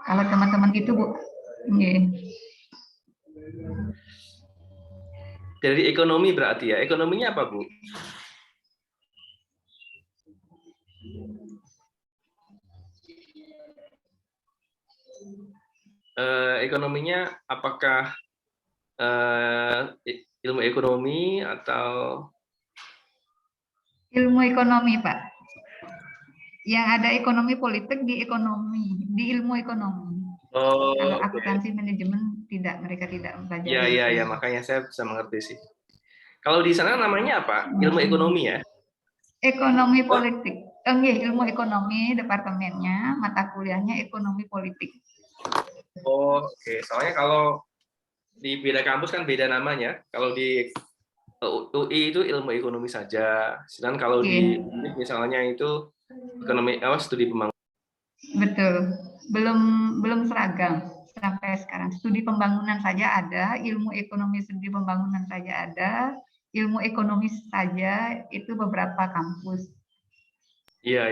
Kalau teman-teman itu Bu, Dari ekonomi berarti ya. Ekonominya apa, Bu? Ekonominya apakah ilmu ekonomi atau ilmu ekonomi Pak. Yang ada ekonomi politik di ekonomi, di ilmu ekonomi. Kalau akuntansi manajemen tidak, mereka tidak mempelajari. Ya, makanya saya bisa mengerti sih. Kalau di sana namanya apa? Ilmu ekonomi ya? Ekonomi politik. Ilmu ekonomi, departemennya, mata kuliahnya ekonomi politik. Oke. Soalnya kalau di beda kampus kan beda namanya. Kalau di UI itu ilmu ekonomi saja. Sedangkan kalau di misalnya itu ekonomi studi pembangunan. Betul. Belum seragam sampai sekarang. Studi pembangunan saja ada, ilmu ekonomi studi pembangunan saja ada, ilmu ekonomi saja itu beberapa kampus. Iya.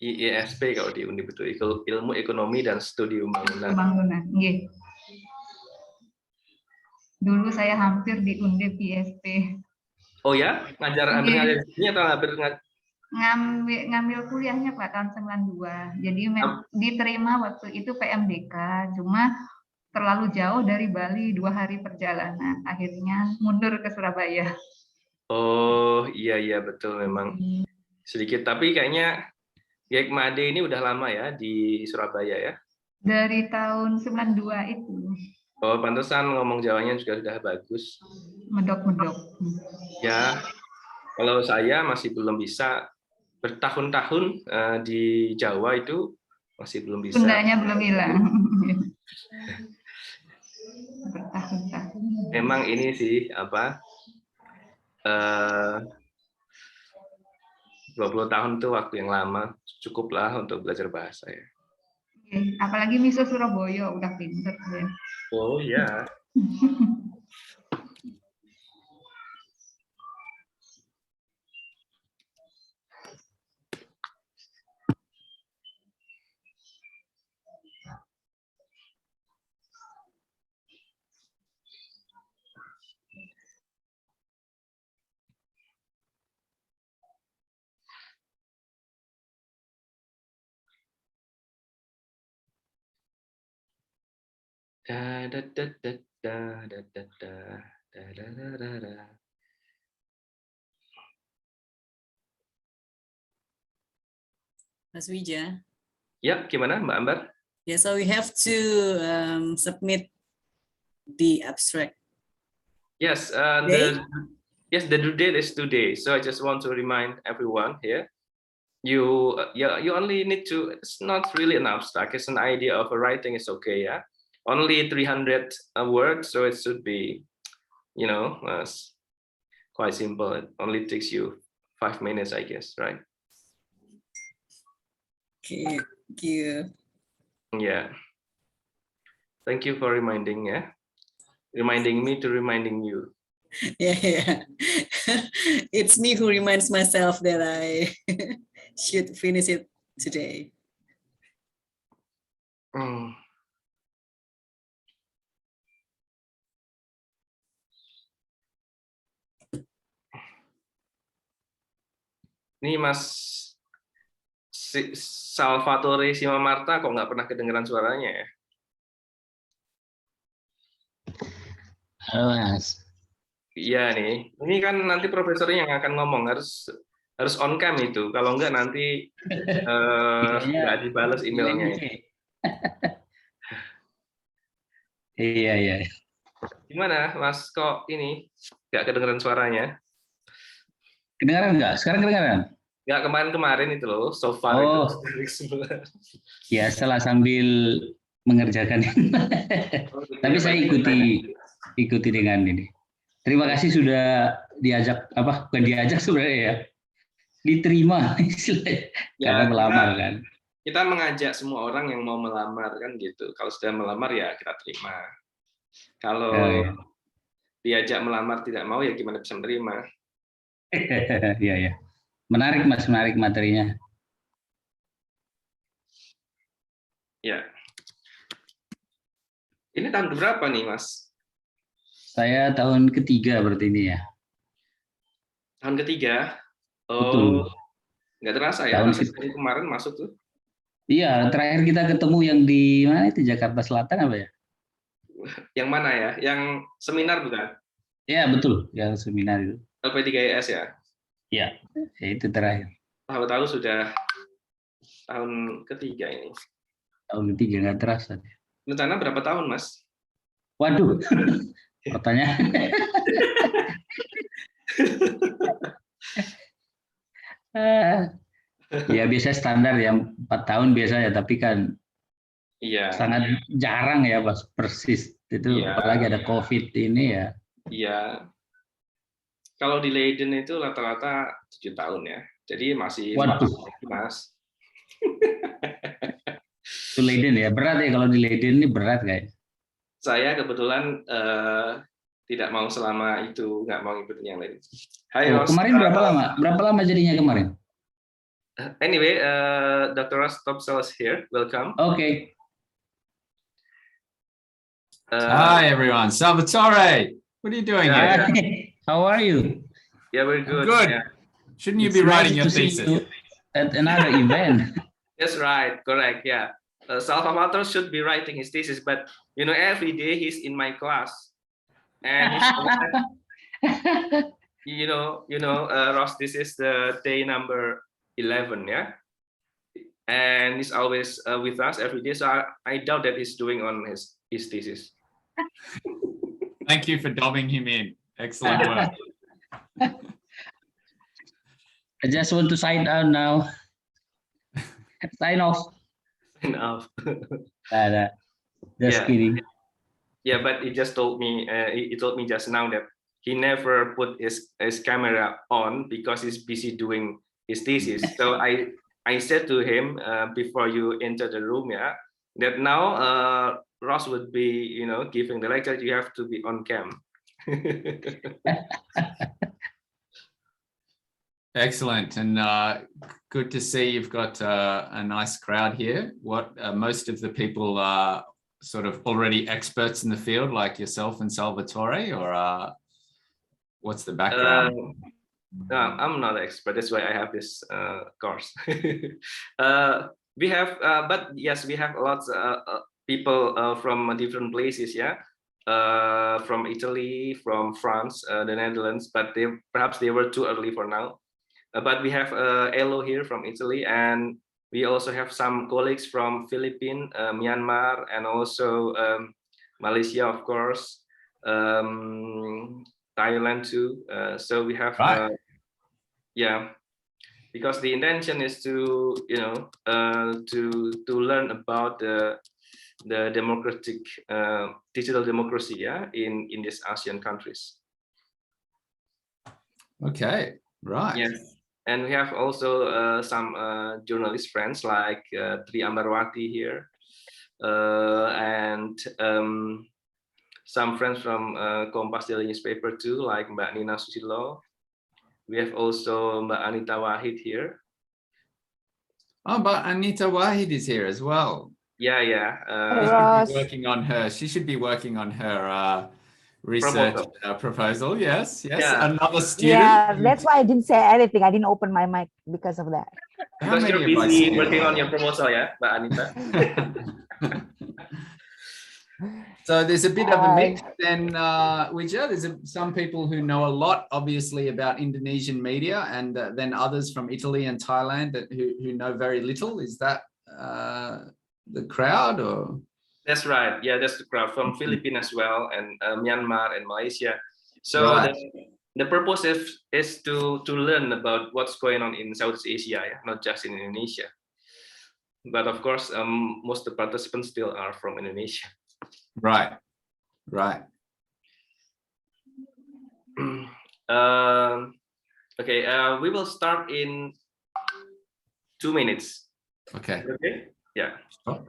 IESP kalau di Undip itu ilmu ekonomi dan studi pembangunan. Iya. Dulu saya hampir di Undip ISP. Oh ya? Hampir ngajar di sini atau hampir ngambil kuliahnya Pak tahun 92. Jadi diterima waktu itu PMDK, cuma terlalu jauh dari Bali, 2 hari perjalanan. Akhirnya mundur ke Surabaya. Oh iya betul memang sedikit, tapi kayaknya Gek Made ini udah lama ya di Surabaya ya? Dari tahun 92 itu. Oh, pantesan ngomong Jawanya juga sudah bagus. Medok-medok. Ya, kalau saya masih belum bisa, bertahun-tahun di Jawa itu masih belum bisa. Sundanya belum hilang. Bertahun-tahun. Memang ini sih apa? 20 tahun itu waktu yang lama, cukuplah untuk belajar bahasa ya. Apalagi miso Surabaya udah pinter ya. Oh ya. Mas Wija. Ya, gimana Mbak Ambar? Yeah, so we have to submit the abstract. Yes, the due date is today. So I just want to remind everyone here. You only need to. It's not really an abstract. It's an idea of a writing. Is okay, yeah. Only 300 words, so it should be, quite simple. It only takes you 5 minutes, I guess, right? Okay, thank you. Yeah. Thank you for reminding, reminding me to reminding you. Yeah. It's me who reminds myself that I should finish it today. Ini Mas Salvatore Simamarta kok nggak pernah kedengeran suaranya ya? Halo Mas. Iya nih, ini kan nanti profesornya yang akan ngomong, harus on cam itu, kalau enggak nanti nggak dibalas emailnya. Iya. Gimana Mas, kok ini nggak kedengeran suaranya? Kedengaran nggak? Sekarang kedengaran? Nggak, kemarin itu loh, so far itu. Biasalah sambil mengerjakan. Tapi saya ikuti dengan ini. Terima kasih sudah diajak, bukan diajak sebenarnya ya, diterima karena melamar kan. Kita mengajak semua orang yang mau melamar kan gitu. Kalau sudah melamar ya kita terima. Kalau diajak melamar tidak mau ya gimana bisa menerima? Iya, ya. Menarik Mas, menarik materinya. Ya. Ini tahun berapa nih, Mas? Saya tahun ketiga berarti ini ya. Tahun ketiga. Betul. Oh, nggak terasa ya. Tahun Masa kemarin masuk tuh. Iya, terakhir kita ketemu yang di mana itu, Jakarta Selatan apa ya? Yang mana ya? Yang seminar bukan? Iya, betul, yang seminar itu. LP3IS ya? Iya, ya itu terakhir. Tahu-tahu sudah tahun ketiga ini. Tahun ketiga nggak terasa. Rencana berapa tahun, Mas? Waduh, pertanyaan. Ya biasa standar ya 4 tahun biasa ya, tapi kan Iya. sangat jarang ya pas persis itu, Iya. apalagi ada COVID ini ya. Iya. Kalau di Leiden itu rata-rata 7 tahun ya. Jadi masih Waduh. Mas. Itu Leiden ya, berat ya kalau di Leiden ini, berat kayak. Saya kebetulan tidak mau selama itu, nggak mau ikutin yang lain. Hai, Oh, Ros. kemarin berapa lama? Berapa lama jadinya kemarin? Anyway, Dr. Ross Topsel is here. Welcome. Okay. Hi everyone, Salvatore. What are you doing here? How are you? Yeah, we're good. Good. Yeah. Shouldn't you It's be writing nice your to see thesis? you at another event. That's right. Correct. Yeah. Salvatore should be writing his thesis, but every day he's in my class, and Ross, this is the day number 11, yeah, and he's always with us every day. So I doubt that he's doing on his thesis. Thank you for dobbing him in. Excellent work. I just want to sign down now. Sign off. Enough. Just Yeah. kidding. Yeah, but he just told me. He told me just now that he never put his camera on because he's busy doing his thesis. So I said to him before you enter the room, yeah, that now Ross would be, giving the lecture. You have to be on cam. Excellent, and good to see you've got a nice crowd here. What most of the people are sort of already experts in the field, like yourself and Salvatore, or what's the background? No, I'm not an expert. That's why I have this course. We have, but yes, we have lots of people from different places. Yeah, from Italy, from France, the Netherlands. But perhaps they were too early for now. But we have Elo here from Italy, and we also have some colleagues from Philippines, Myanmar, and also Malaysia, of course, Thailand too. So we have, yeah, because the intention is to, to learn about the democratic digital democracy, yeah, in these ASEAN countries. Okay, right. Yes. And we have also some journalist friends like Tri Ambarwati here, and some friends from Kompas Daily newspaper too, like Mbak Nina Susilo. We have also Mbak Anita Wahid here. Oh, but Anita Wahid is here as well. Yeah, yeah. Working on her. She should be working on her research proposal. Yes, yes. Yeah. Another student. Yeah, that's why I didn't say anything. I didn't open my mic because of that. Because you're busy working on your proposal, yeah, Mbak Anita. So there's a bit of a mix. Then, Wija, there's some people who know a lot, obviously, about Indonesian media, and then others from Italy and Thailand who know very little. Is that the crowd, or? That's right. Yeah, that's the crowd from Philippines as well, and Myanmar and Malaysia. So Right. the purpose is to learn about what's going on in Southeast Asia, yeah? Not just in Indonesia. But of course, most of the participants still are from Indonesia. Right, right. Okay, we will start in 2 minutes. Okay. Okay. Yeah. Sure.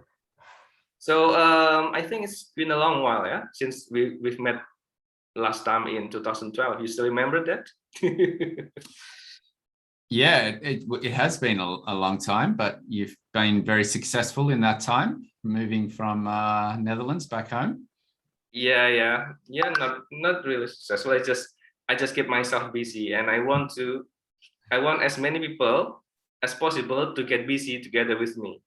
So I think it's been a long while, yeah, since we've met last time in 2012. You still remember that? Yeah, it has been a long time, but you've been very successful in that time, moving from Netherlands back home. Yeah. Not really successful. I just keep myself busy, and I want as many people as possible to get busy together with me.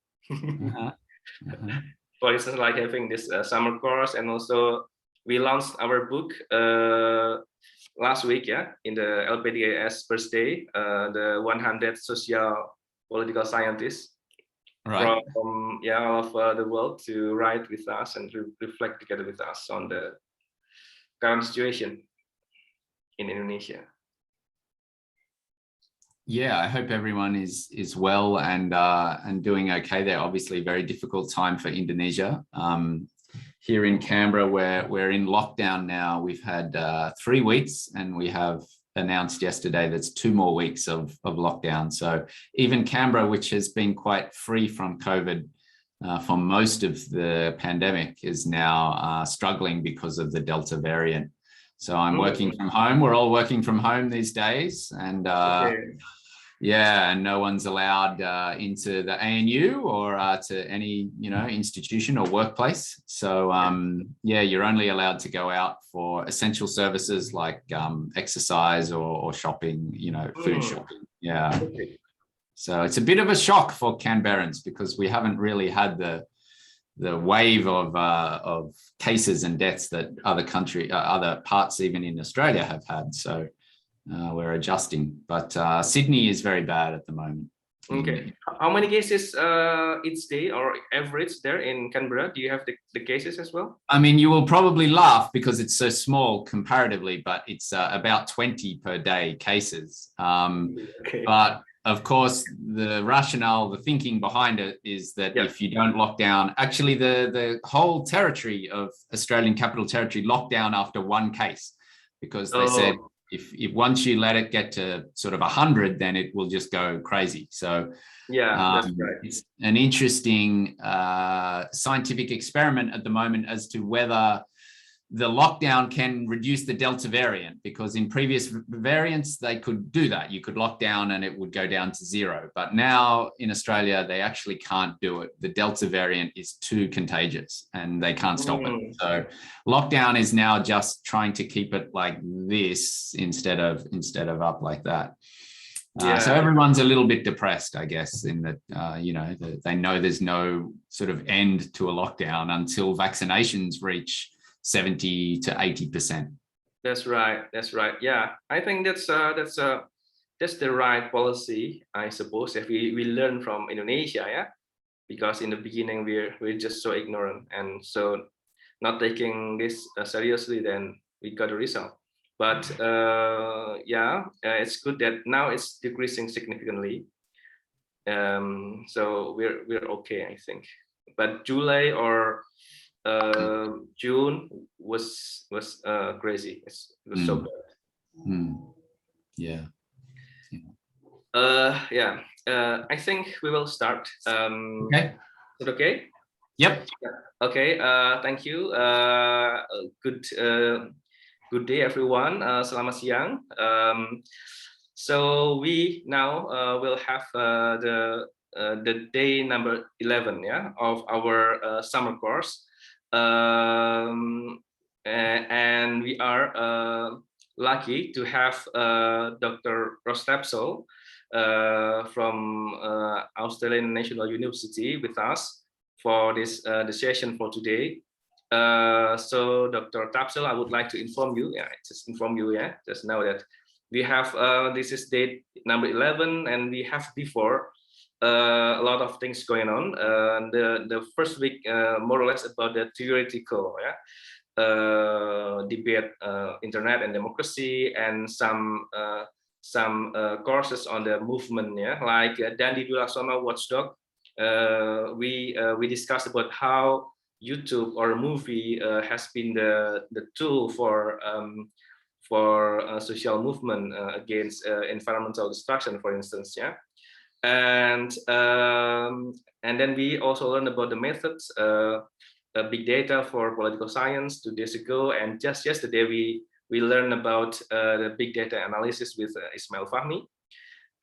For instance, like having this summer course, and also we launched our book last week, in the LPDAS birthday, the 100 social political scientists Right. from all over the world to write with us and reflect together with us on the current situation in Indonesia. Yeah, I hope everyone is well and doing okay there. Obviously, very difficult time for Indonesia. Here in Canberra, we're in lockdown now. We've had 3 weeks, and we have announced yesterday that's 2 more weeks of lockdown. So even Canberra, which has been quite free from COVID for most of the pandemic, is now struggling because of the Delta variant. So I'm working from home. We're all working from home these days, and yeah, and no one's allowed into the ANU or to any institution or workplace. So yeah, you're only allowed to go out for essential services like exercise or shopping, food shopping. Yeah. So it's a bit of a shock for Canberrans because we haven't really had the wave of cases and deaths that other parts even in Australia have had. So we're adjusting, but Sydney is very bad at the moment. Okay. How many cases each day or average there in Canberra? Do you have the cases as well? I mean, you will probably laugh because it's so small comparatively, but it's about 20 per day cases. Okay. But of course, the rationale, the thinking behind it is that if you don't lock down, actually the whole territory of Australian Capital Territory locked down after 1 case, because they said, if once you let it get to sort of 100, then it will just go crazy. So that's right. It's an interesting scientific experiment at the moment as to whether the lockdown can reduce the Delta variant, because in previous variants, they could do that. You could lock down and it would go down to 0. But now in Australia, they actually can't do it. The Delta variant is too contagious and they can't stop it. So lockdown is now just trying to keep it like this instead of up like that. So everyone's a little bit depressed, I guess, in that, they know there's no sort of end to a lockdown until vaccinations reach 70 to 80%. That's right. Yeah, I think that's the right policy, I suppose. If we learn from Indonesia, because in the beginning we're just so ignorant and so not taking this seriously, then we got a result. But it's good that now it's decreasing significantly. So we're okay, I think. But July or June was crazy. It was so bad. Yeah. I think we will start. Okay. Is it okay? Yep. Okay. Thank you. Good day, everyone. Selamat siang. So we now will have the day number 11, of our summer course. And we are lucky to have Dr. Rostapsel from Australian National University with us for this the session for today. So Dr. Tapsel, I would like to inform you, just know that we have this is date number 11, and we have before a lot of things going on. The first week, more or less about the theoretical debate, internet and democracy, and some courses on the movement, like Dandi Dulasoma Watchdog. We discussed about how YouTube or a movie has been the tool for social movement against environmental destruction, for instance, and then we also learned about the methods, big data for political science 2 days ago, and just yesterday we we learned about the big data analysis with Ismail Fahmi.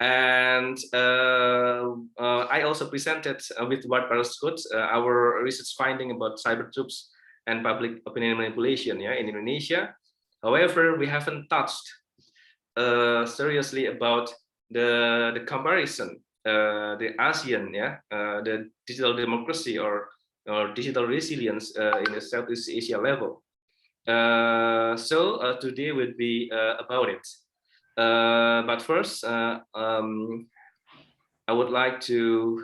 And I also presented with Bart Parascoot our research finding about cyber troops and public opinion manipulation, yeah, in Indonesia. However, we haven't touched seriously about the comparison, the ASEAN, yeah, the digital democracy or digital resilience in the Southeast Asia level. So today would be about it. But first, I would like to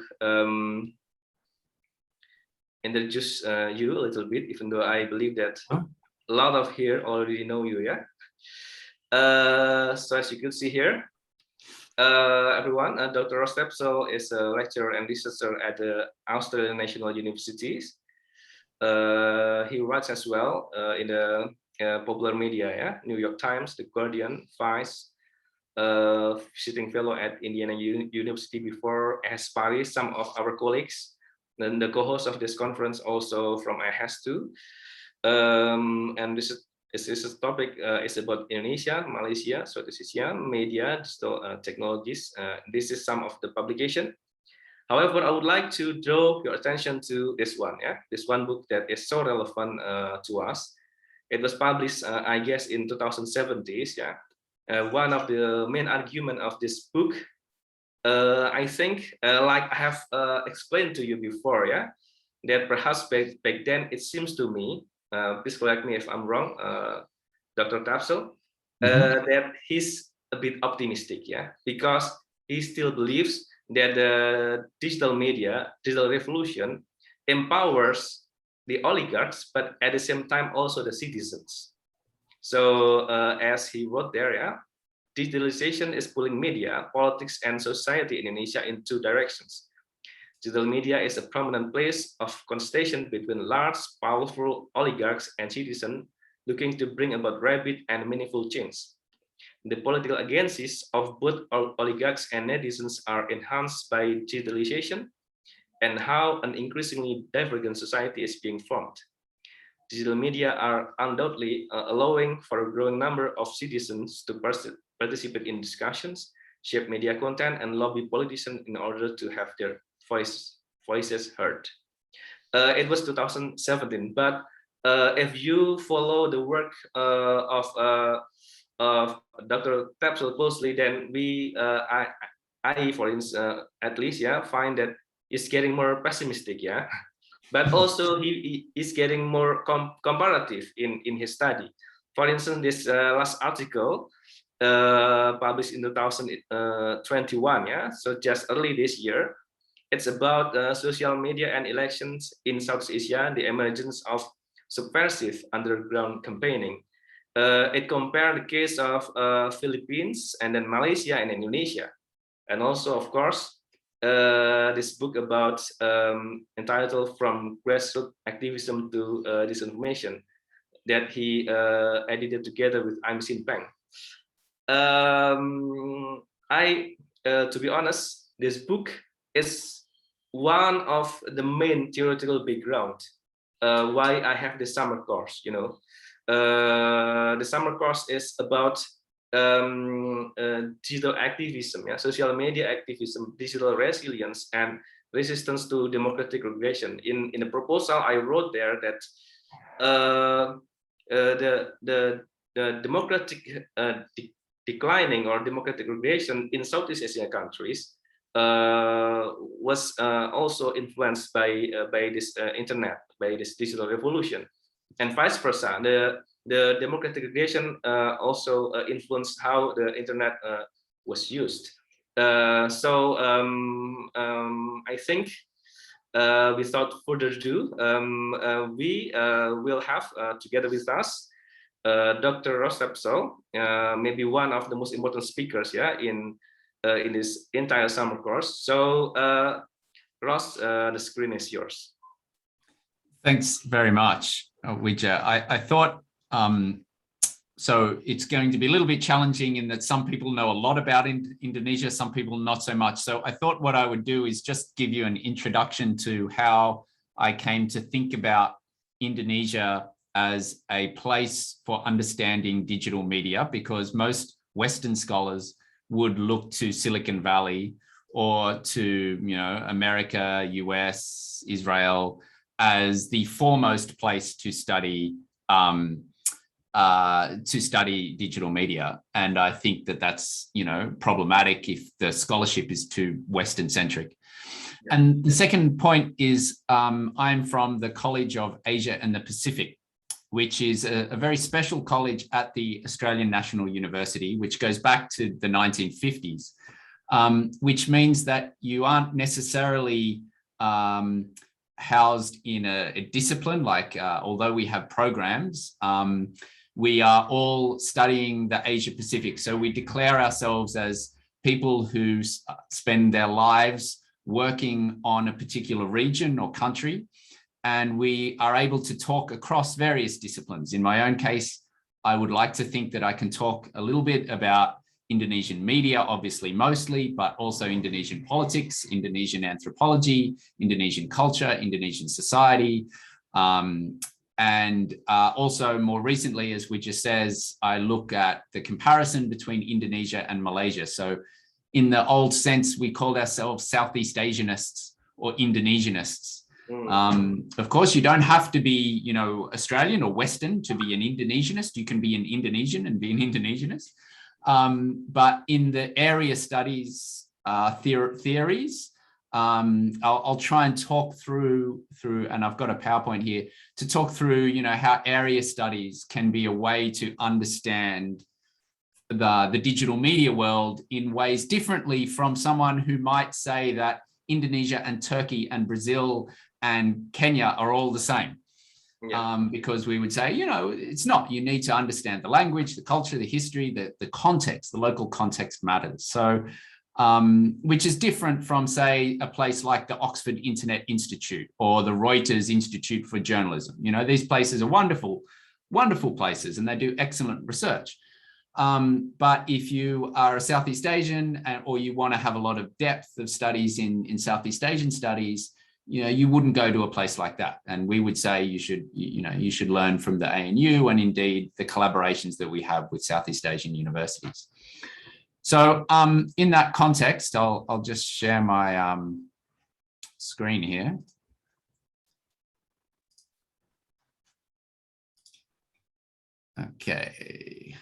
introduce you a little bit, even though I believe that a lot of here already know you, yeah? So as you can see here, everyone, Dr. Ross Tepsel is a lecturer and researcher at the Australian National Universities. He writes as well in the popular media, yeah? New York Times, The Guardian, Vice, visiting fellow at Indiana University before AHS Paris, some of our colleagues, then the co-host of this conference also from AHS too. And this topic is about Indonesia, Malaysia, Southeast Asia, media, digital technologies. This is some of the publication. However, I would like to draw your attention to this one, yeah, this one book that is so relevant to us. It was published, I guess, in 2070s, yeah. One of the main argument of this book, I think, like I have explained to you before, yeah, that perhaps back then it seems to me, please correct me if I'm wrong, Dr. Tapsel, that he's a bit optimistic, yeah, because he still believes that the digital media, digital revolution empowers the oligarchs, but at the same time also the citizens. So as he wrote there, yeah, digitalization is pulling media, politics, and society in Indonesia in two directions. Digital media is a prominent place of conversation between large, powerful oligarchs and citizens looking to bring about rapid and meaningful change. The political agencies of both oligarchs and netizens are enhanced by digitalization and how an increasingly divergent society is being formed. Digital media are undoubtedly allowing for a growing number of citizens to participate in discussions, shape media content, and lobby politicians in order to have their voices heard. It was 2017, but if you follow the work of Dr. Tapsel closely, then I, for instance, at least, yeah, find that it's getting more pessimistic, yeah. But also he is getting more comparative in his study. For instance, this last article published in 2021, yeah, so just early this year, it's about social media and elections in Southeast Asia, the emergence of subversive underground campaigning. It compared the case of Philippines and then Malaysia and Indonesia, and also, of course, this book about entitled "From Grassroots Activism to Disinformation" that he edited together with Aim Sin Peng. To be honest, this book is one of the main theoretical background why I have the summer course. You know, the summer course is about digital activism, yeah, social media activism, digital resilience, and resistance to democratic regression. In the proposal, I wrote there that the democratic declining or democratic regression in Southeast Asian countries was also influenced by this internet, by this digital revolution, and vice versa. The democratic regression also influenced how the internet was used. So I think without further ado, we will have together with us Dr. Ross Tepsel, maybe one of the most important speakers, yeah, in this entire summer course. So Ross, the screen is yours. Thanks very much, Wija. I thought, so it's going to be a little bit challenging in that some people know a lot about Indonesia, some people not so much. So I thought what I would do is just give you an introduction to how I came to think about Indonesia as a place for understanding digital media, because most Western scholars would look to Silicon Valley or to, America, US, Israel as the foremost place to study digital media. And I think that that's, problematic if the scholarship is too Western centric. And the second point is I'm from the College of Asia and the Pacific, which is a very special college at the Australian National University, which goes back to the 1950s, which means that you aren't necessarily housed in a discipline, like although we have programs, we are all studying the Asia Pacific. So we declare ourselves as people who spend their lives working on a particular region or country, and we are able to talk across various disciplines. In my own case, I would like to think that I can talk a little bit about Indonesian media, obviously mostly, but also Indonesian politics, Indonesian anthropology, Indonesian culture, Indonesian society. And also more recently, as Widja says, I look at the comparison between Indonesia and Malaysia. So in the old sense, we called ourselves Southeast Asianists or Indonesianists. Of course, you don't have to be, Australian or Western to be an Indonesianist. You can be an Indonesian and be an Indonesianist. But in the area studies theories, I'll try and talk through, and I've got a PowerPoint here to talk through, how area studies can be a way to understand the digital media world in ways differently from someone who might say that Indonesia and Turkey and Brazil and Kenya are all the same. Yeah. Because we would say, it's not. You need to understand the language, the culture, the history, the context, the local context matters. So, which is different from, say, a place like the Oxford Internet Institute or the Reuters Institute for Journalism. These places are wonderful, wonderful places, and they do excellent research. But if you are a Southeast Asian or you want to have a lot of depth of studies in Southeast Asian studies, you wouldn't go to a place like that. And we would say you should learn from the ANU and indeed the collaborations that we have with Southeast Asian universities. So in that context, I'll just share my screen here. Okay.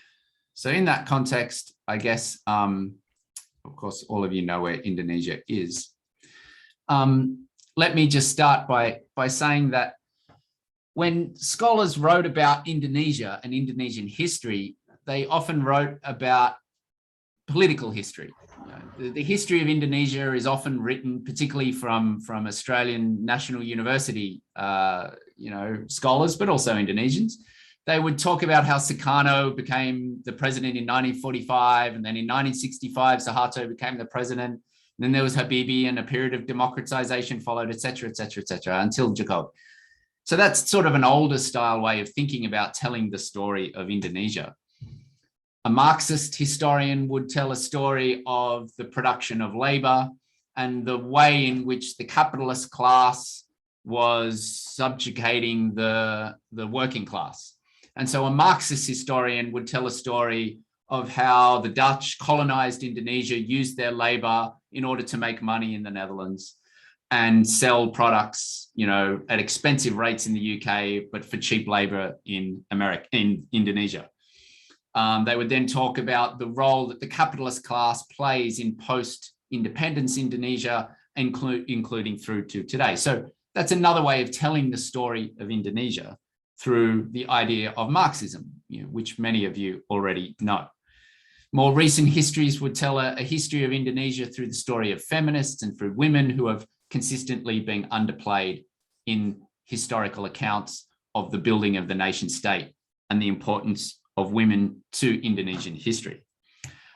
So in that context, I guess, of course, all of you know where Indonesia is. Let me just start by saying that when scholars wrote about Indonesia and Indonesian history, they often wrote about political history. The history of Indonesia is often written, particularly from Australian National University, scholars, but also Indonesians. They would talk about how Sukarno became the president in 1945, and then in 1965, Suharto became the president. And then there was Habibie, and a period of democratization followed, et cetera, until Jokowi. So that's sort of an older style way of thinking about telling the story of Indonesia. A Marxist historian would tell a story of the production of labor and the way in which the capitalist class was subjugating the working class. And so a Marxist historian would tell a story of how the Dutch colonized Indonesia, used their labor in order to make money in the Netherlands and sell products, at expensive rates in the UK, but for cheap labor in Indonesia. They would then talk about the role that the capitalist class plays in post-independence Indonesia, including through to today. So that's another way of telling the story of Indonesia through the idea of Marxism, which many of you already know. More recent histories would tell a history of Indonesia through the story of feminists and through women who have consistently been underplayed in historical accounts of the building of the nation state and the importance of women to Indonesian history.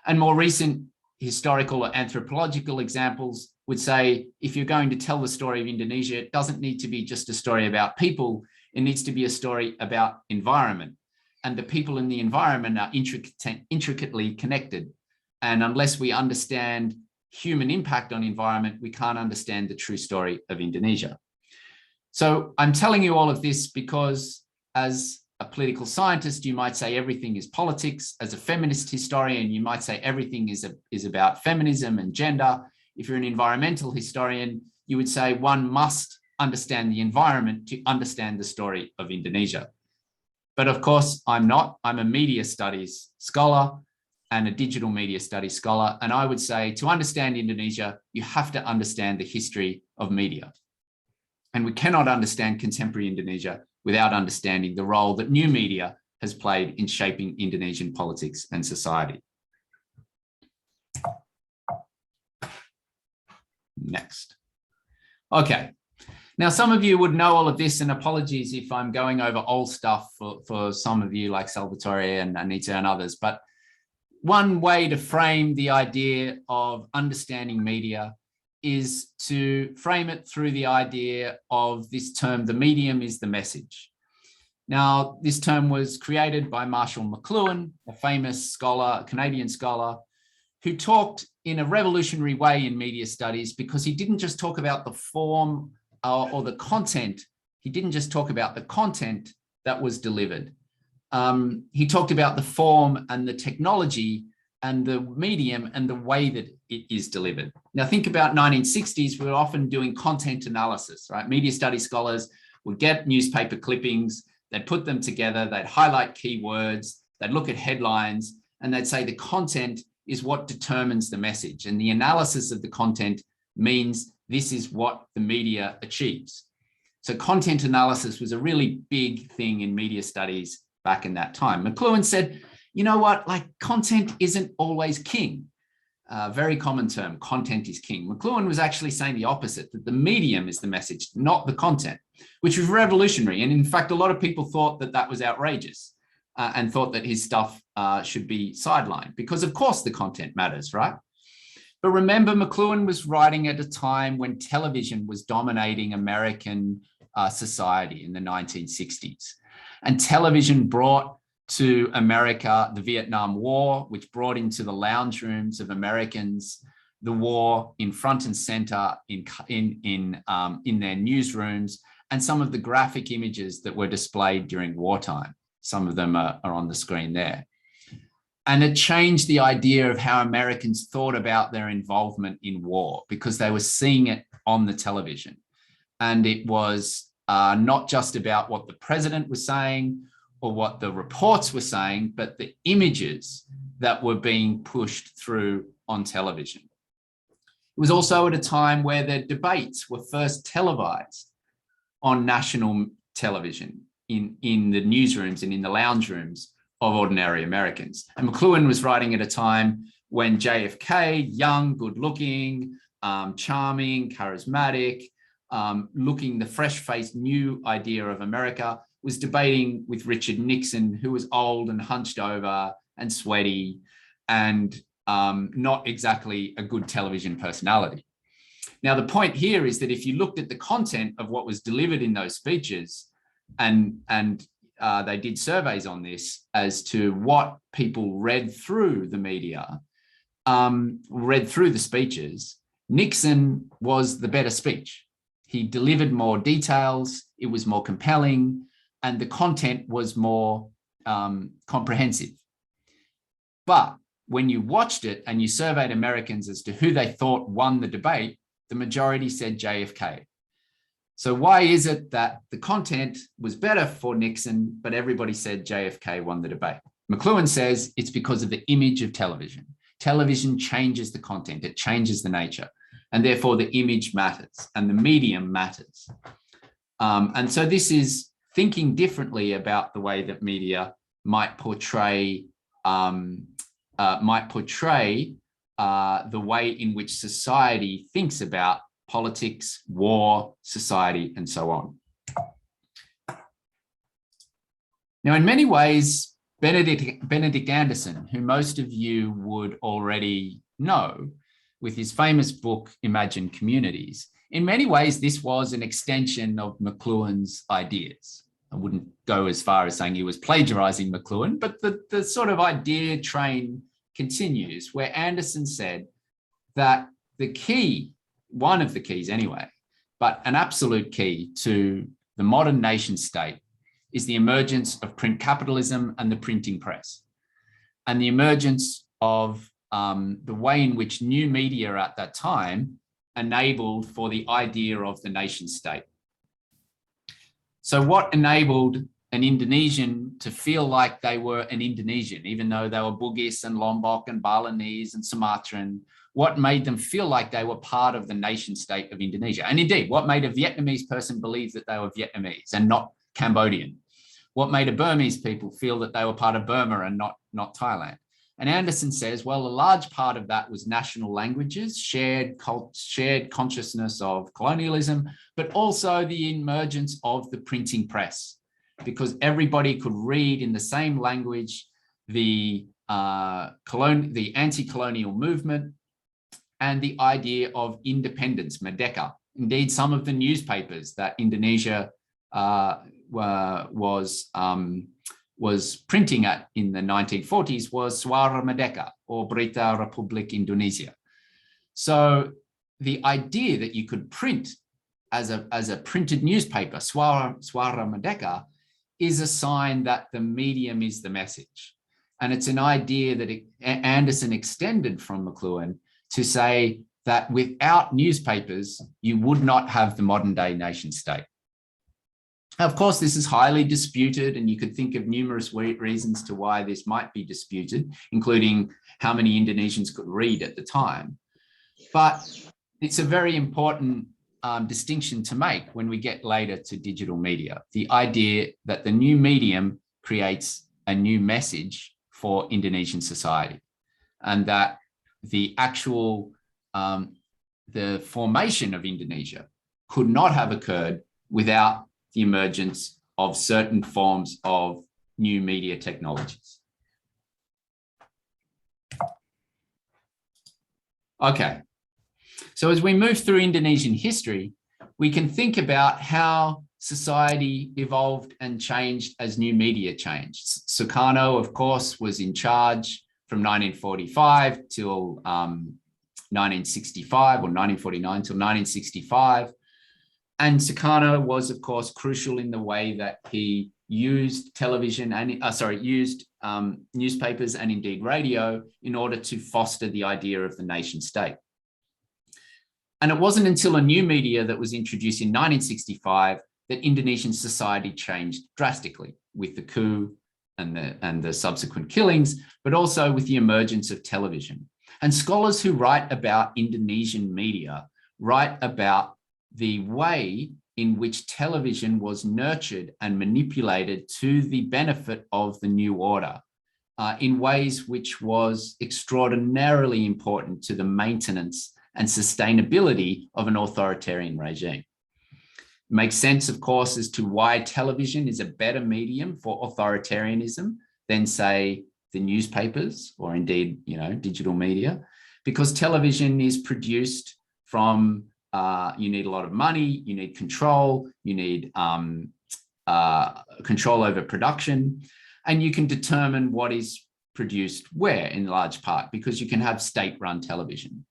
And more recent historical or anthropological examples would say, if you're going to tell the story of Indonesia, it doesn't need to be just a story about people. It needs to be a story about environment. And the people in the environment are intricately connected. And unless we understand human impact on environment, we can't understand the true story of Indonesia. So I'm telling you all of this because as a political scientist, you might say everything is politics. As a feminist historian, you might say everything is about feminism and gender. If you're an environmental historian, you would say one must understand the environment to understand the story of Indonesia. But of course, I'm not. I'm a media studies scholar and a digital media studies scholar. And I would say to understand Indonesia, you have to understand the history of media. And we cannot understand contemporary Indonesia without understanding the role that new media has played in shaping Indonesian politics and society. Next. Okay. Now, some of you would know all of this, and apologies if I'm going over old stuff for some of you like Salvatore and Anita and others, but one way to frame the idea of understanding media is to frame it through the idea of this term, the medium is the message. Now, this term was created by Marshall McLuhan, a famous scholar, Canadian scholar, who talked in a revolutionary way in media studies because he didn't just talk about the form or the content. He didn't just talk about the content that was delivered. He talked about the form and the technology and the medium and the way that it is delivered. Now think about 1960s, we were often doing content analysis, right? Media studies scholars would get newspaper clippings, they'd put them together, they'd highlight keywords, they'd look at headlines, and they'd say the content is what determines the message. And the analysis of the content means this is what the media achieves. So content analysis was a really big thing in media studies back in that time. McLuhan said, you know what, like content isn't always king. Very common term, content is king. McLuhan was actually saying the opposite, that the medium is the message, not the content, which was revolutionary. And in fact, a lot of people thought that that was outrageous and thought that his stuff should be sidelined because of course the content matters, right? But remember, McLuhan was writing at a time when television was dominating American society in the 1960s. And television brought to America the Vietnam War, which brought into the lounge rooms of Americans the war in front and center in their newsrooms, and some of the graphic images that were displayed during wartime. Some of them are on the screen there. And it changed the idea of how Americans thought about their involvement in war because they were seeing it on the television. And it was not just about what the president was saying or what the reports were saying, but the images that were being pushed through on television. It was also at a time where the debates were first televised on national television in the newsrooms and in the lounge rooms of ordinary Americans. And McLuhan was writing at a time when JFK, young, good-looking, charming, charismatic, looking the fresh-faced new idea of America, was debating with Richard Nixon, who was old and hunched over and sweaty and not exactly a good television personality. Now, the point here is that if you looked at the content of what was delivered in those speeches, and they did surveys on this as to what people read through the media, read through the speeches, Nixon was the better speech. He delivered more details, it was more compelling, and the content was more comprehensive. But when you watched it and you surveyed Americans as to who they thought won the debate, the majority said JFK. So why is it that the content was better for Nixon, but everybody said JFK won the debate? McLuhan says it's because of the image of television. Television changes the content, it changes the nature, and therefore the image matters and the medium matters. And so this is thinking differently about the way that media might portray the way in which society thinks about politics, war, society, and so on. Now, in many ways, Benedict Anderson, who most of you would already know, with his famous book, Imagine Communities, in many ways, this was an extension of McLuhan's ideas. I wouldn't go as far as saying he was plagiarizing McLuhan, but the sort of idea train continues, where Anderson said that the key, one of the keys anyway, but an absolute key to the modern nation state is the emergence of print capitalism and the printing press, and the emergence of the way in which new media at that time enabled for the idea of the nation state. So what enabled an Indonesian to feel like they were an Indonesian, even though they were Bugis and Lombok and Balinese and Sumatran? What made them feel like they were part of the nation state of Indonesia? And indeed, what made a Vietnamese person believe that they were Vietnamese and not Cambodian? What made a Burmese people feel that they were part of Burma and not Thailand? And Anderson says, well, a large part of that was national languages, shared consciousness of colonialism, but also the emergence of the printing press, because everybody could read in the same language the anti-colonial movement and the idea of independence, Merdeka. Indeed, some of the newspapers that Indonesia was printing at in the 1940s was Suara Merdeka or Berita Republik Indonesia. So the idea that you could print as a printed newspaper, Suara Merdeka, is a sign that the medium is the message. And it's an idea that Anderson extended from McLuhan to say that without newspapers, you would not have the modern day nation state. Of course, this is highly disputed, and you could think of numerous reasons to why this might be disputed, including how many Indonesians could read at the time. But it's a very important distinction to make when we get later to digital media. The idea that the new medium creates a new message for Indonesian society, and that the actual, the formation of Indonesia could not have occurred without the emergence of certain forms of new media technologies. Okay, so as we move through Indonesian history, we can think about how society evolved and changed as new media changed. Sukarno, of course, was in charge from 1945 till 1965, or 1949 till 1965. And Sukarno was, of course, crucial in the way that he used television and newspapers and indeed radio in order to foster the idea of the nation state. And it wasn't until a new media that was introduced in 1965 that Indonesian society changed drastically, with the coup and the subsequent killings, but also with the emergence of television. And scholars who write about Indonesian media write about the way in which television was nurtured and manipulated to the benefit of the new order in ways which was extraordinarily important to the maintenance and sustainability of an authoritarian regime. It makes sense, of course, as to why television is a better medium for authoritarianism than, say, the newspapers or indeed, digital media, because television is produced from you need a lot of money, you need control, you need control over production, and you can determine what is produced where in large part, because you can have state-run television.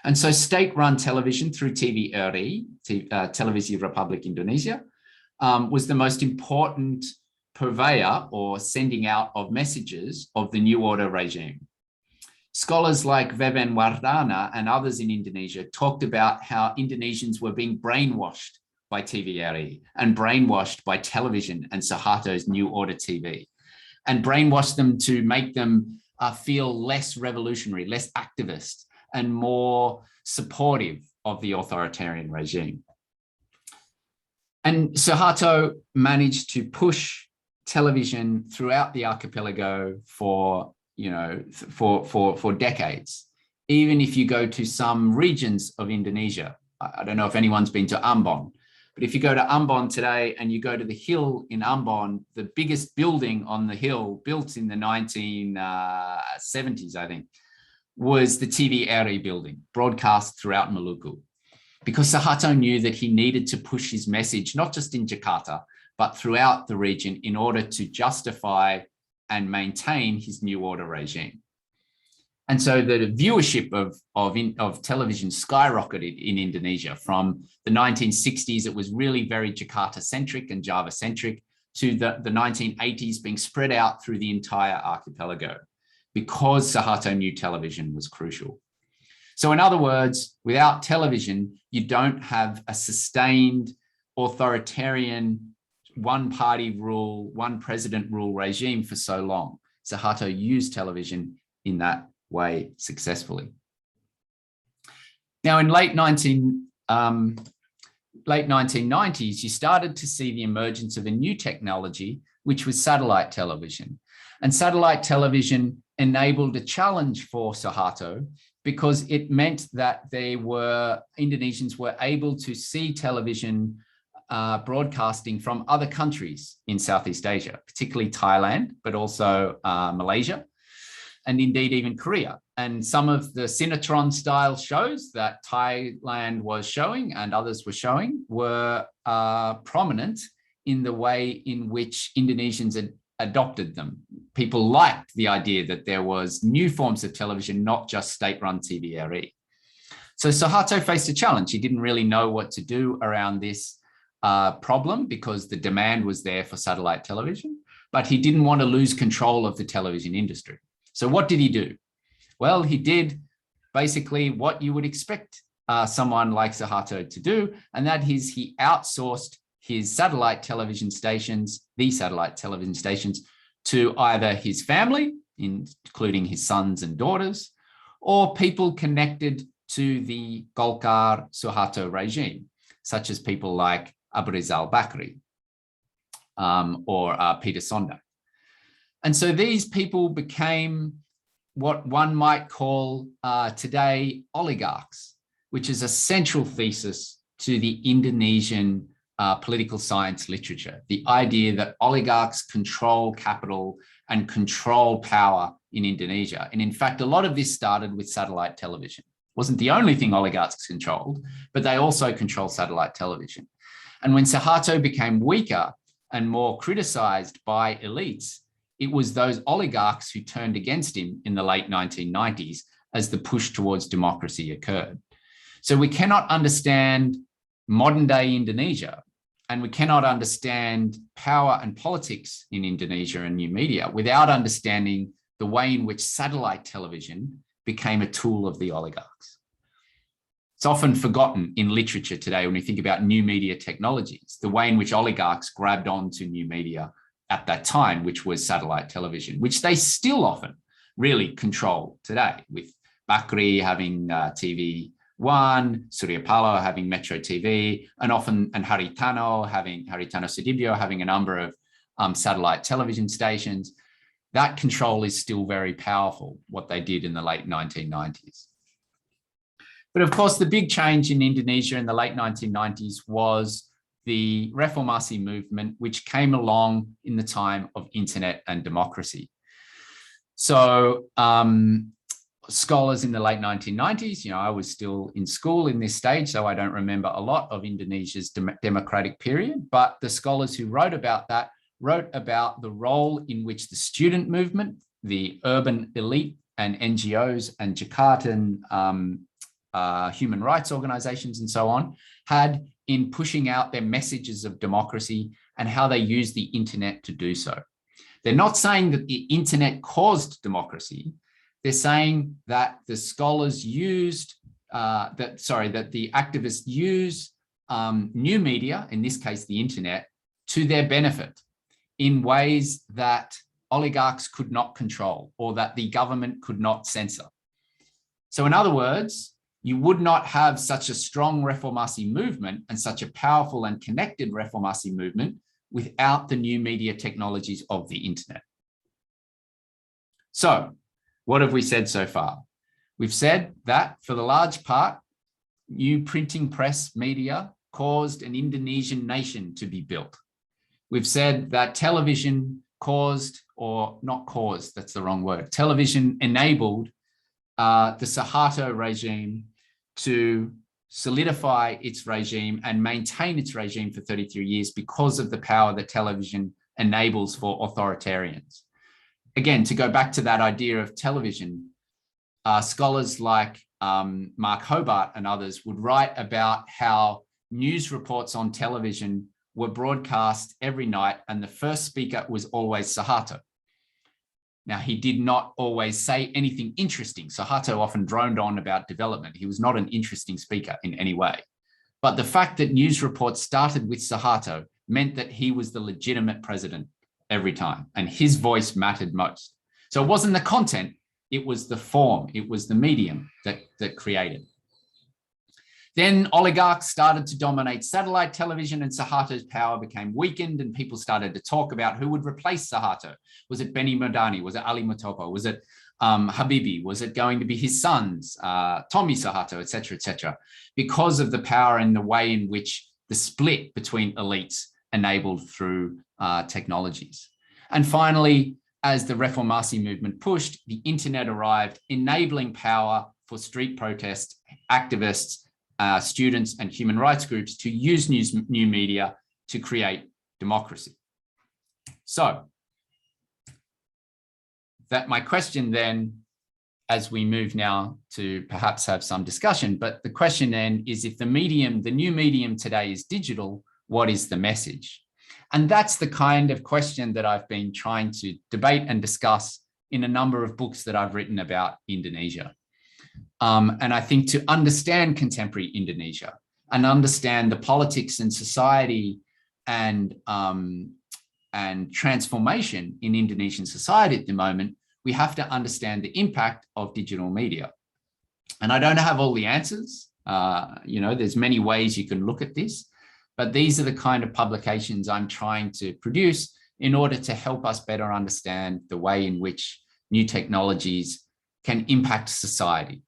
And so state-run television through TVRI, Televisi Republik Indonesia, was the most important purveyor or sending out of messages of the new order regime. Scholars like Veven Wardana and others in Indonesia talked about how Indonesians were being brainwashed by TVRI and brainwashed by television and Suharto's New Order TV, and brainwashed them to make them feel less revolutionary, less activist, and more supportive of the authoritarian regime. And Suharto managed to push television throughout the archipelago for decades. Even if you go to some regions of Indonesia, I don't know if anyone's been to Ambon, but if you go to Ambon today and you go to the hill in Ambon, the biggest building on the hill, built in the 1970s, I think, was the TVRI building, broadcast throughout Maluku, because Suharto knew that he needed to push his message, not just in Jakarta, but throughout the region in order to justify and maintain his new order regime. And so the viewership of television skyrocketed in Indonesia. From the 1960s, it was really very Jakarta-centric and Java-centric, to the 1980s being spread out through the entire archipelago, because Suharto knew television was crucial. So in other words, without television, you don't have a sustained authoritarian one-party rule, one president rule regime for so long. Suharto used television in that way successfully. Now in late 1990s, you started to see the emergence of a new technology, which was satellite television. And satellite television enabled a challenge for Suharto because it meant that Indonesians were able to see television broadcasting from other countries in Southeast Asia, particularly Thailand, but also Malaysia, and indeed even Korea. And some of the Sinetron style shows that Thailand was showing and others were showing were prominent in the way in which Indonesians had adopted them. People liked the idea that there was new forms of television, not just state-run TVRE. So Suharto faced a challenge. He didn't really know what to do around this problem because the demand was there for satellite television, but he didn't want to lose control of the television industry. So what did he do? Well, he did basically what you would expect someone like Suharto to do, and that is he outsourced his satellite television stations, to either his family, including his sons and daughters, or people connected to the Golkar Suharto regime, such as people like Abu Rizal Bakri or Peter Sonda. And so these people became what one might call today oligarchs, which is a central thesis to the Indonesian political science literature, the idea that oligarchs control capital and control power in Indonesia. And in fact, a lot of this started with satellite television. It wasn't the only thing oligarchs controlled, but they also control satellite television. And when Suharto became weaker and more criticized by elites, it was those oligarchs who turned against him in the late 1990s as the push towards democracy occurred. So we cannot understand modern day Indonesia, and we cannot understand power and politics in Indonesia and new media without understanding the way in which satellite television became a tool of the oligarchs. It's often forgotten in literature today when we think about new media technologies, the way in which oligarchs grabbed onto new media at that time, which was satellite television, which they still often really control today, with Bakri having TV1, Surya Paloh having Metro TV, and Haritano Sudibyo having a number of satellite television stations. That control is still very powerful, what they did in the late 1990s. But of course, the big change in Indonesia in the late 1990s was the Reformasi movement, which came along in the time of internet and democracy. So scholars in the late 1990s, I was still in school in this stage, so I don't remember a lot of Indonesia's democratic period, but the scholars who wrote about that wrote about the role in which the student movement, the urban elite and NGOs and Jakartan human rights organizations and so on had in pushing out their messages of democracy and how they used the internet to do so. They're not saying that the internet caused democracy. They're saying that the scholars used, that the activists use new media, in this case, the internet, to their benefit in ways that oligarchs could not control or that the government could not censor. So in other words, you would not have such a strong Reformasi movement and such a powerful and connected Reformasi movement without the new media technologies of the internet. So what have we said so far? We've said that for the large part, new printing press media caused an Indonesian nation to be built. We've said that television caused, or not caused, that's the wrong word, television enabled the Suharto regime to solidify its regime and maintain its regime for 33 years because of the power that television enables for authoritarians. Again, to go back to that idea of television, scholars like Mark Hobart and others would write about how news reports on television were broadcast every night, and the first speaker was always Suharto. Now, he did not always say anything interesting. Suharto often droned on about development. He was not an interesting speaker in any way. But the fact that news reports started with Suharto meant that he was the legitimate president every time, and his voice mattered most. So it wasn't the content, it was the form, it was the medium that created. Then oligarchs started to dominate satellite television, and Suharto's power became weakened, and people started to talk about who would replace Suharto. Was it Benny Modani? Was it Ali Mutopo? Was it Habibi? Was it going to be his sons, Tommy Suharto, et cetera, because of the power and the way in which the split between elites enabled through technologies. And finally, as the Reformasi movement pushed, the internet arrived, enabling power for street protests, activists, students, and human rights groups to use new media to create democracy. So that my question then, as we move now to perhaps have some discussion, but the question then is, if the new medium today is digital, what is the message? And that's the kind of question that I've been trying to debate and discuss in a number of books that I've written about Indonesia. And I think to understand contemporary Indonesia and understand the politics and society and transformation in Indonesian society at the moment, we have to understand the impact of digital media. And I don't have all the answers. There's many ways you can look at this, but these are the kind of publications I'm trying to produce in order to help us better understand the way in which new technologies can impact society.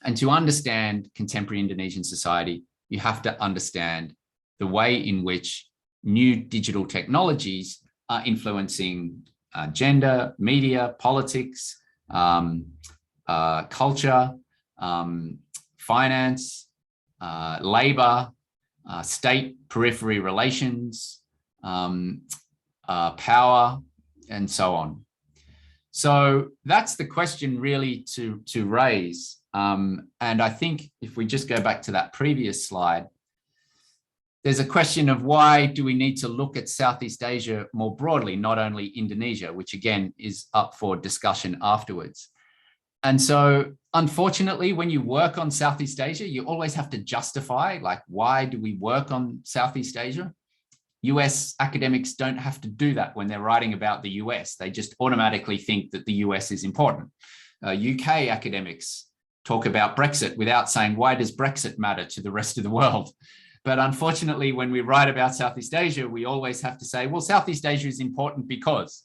And to understand contemporary Indonesian society, you have to understand the way in which new digital technologies are influencing gender, media, politics, culture, finance, labor, state periphery relations, power, and so on. So that's the question really to raise. And I think if we just go back to that previous slide, there's a question of why do we need to look at Southeast Asia more broadly, not only Indonesia, which again is up for discussion afterwards. And so unfortunately, when you work on Southeast Asia, you always have to justify, like, why do we work on Southeast Asia? US academics don't have to do that when they're writing about the US. They just automatically think that the US is important. UK academics talk about Brexit without saying, why does Brexit matter to the rest of the world? But unfortunately, when we write about Southeast Asia, we always have to say, well, Southeast Asia is important because.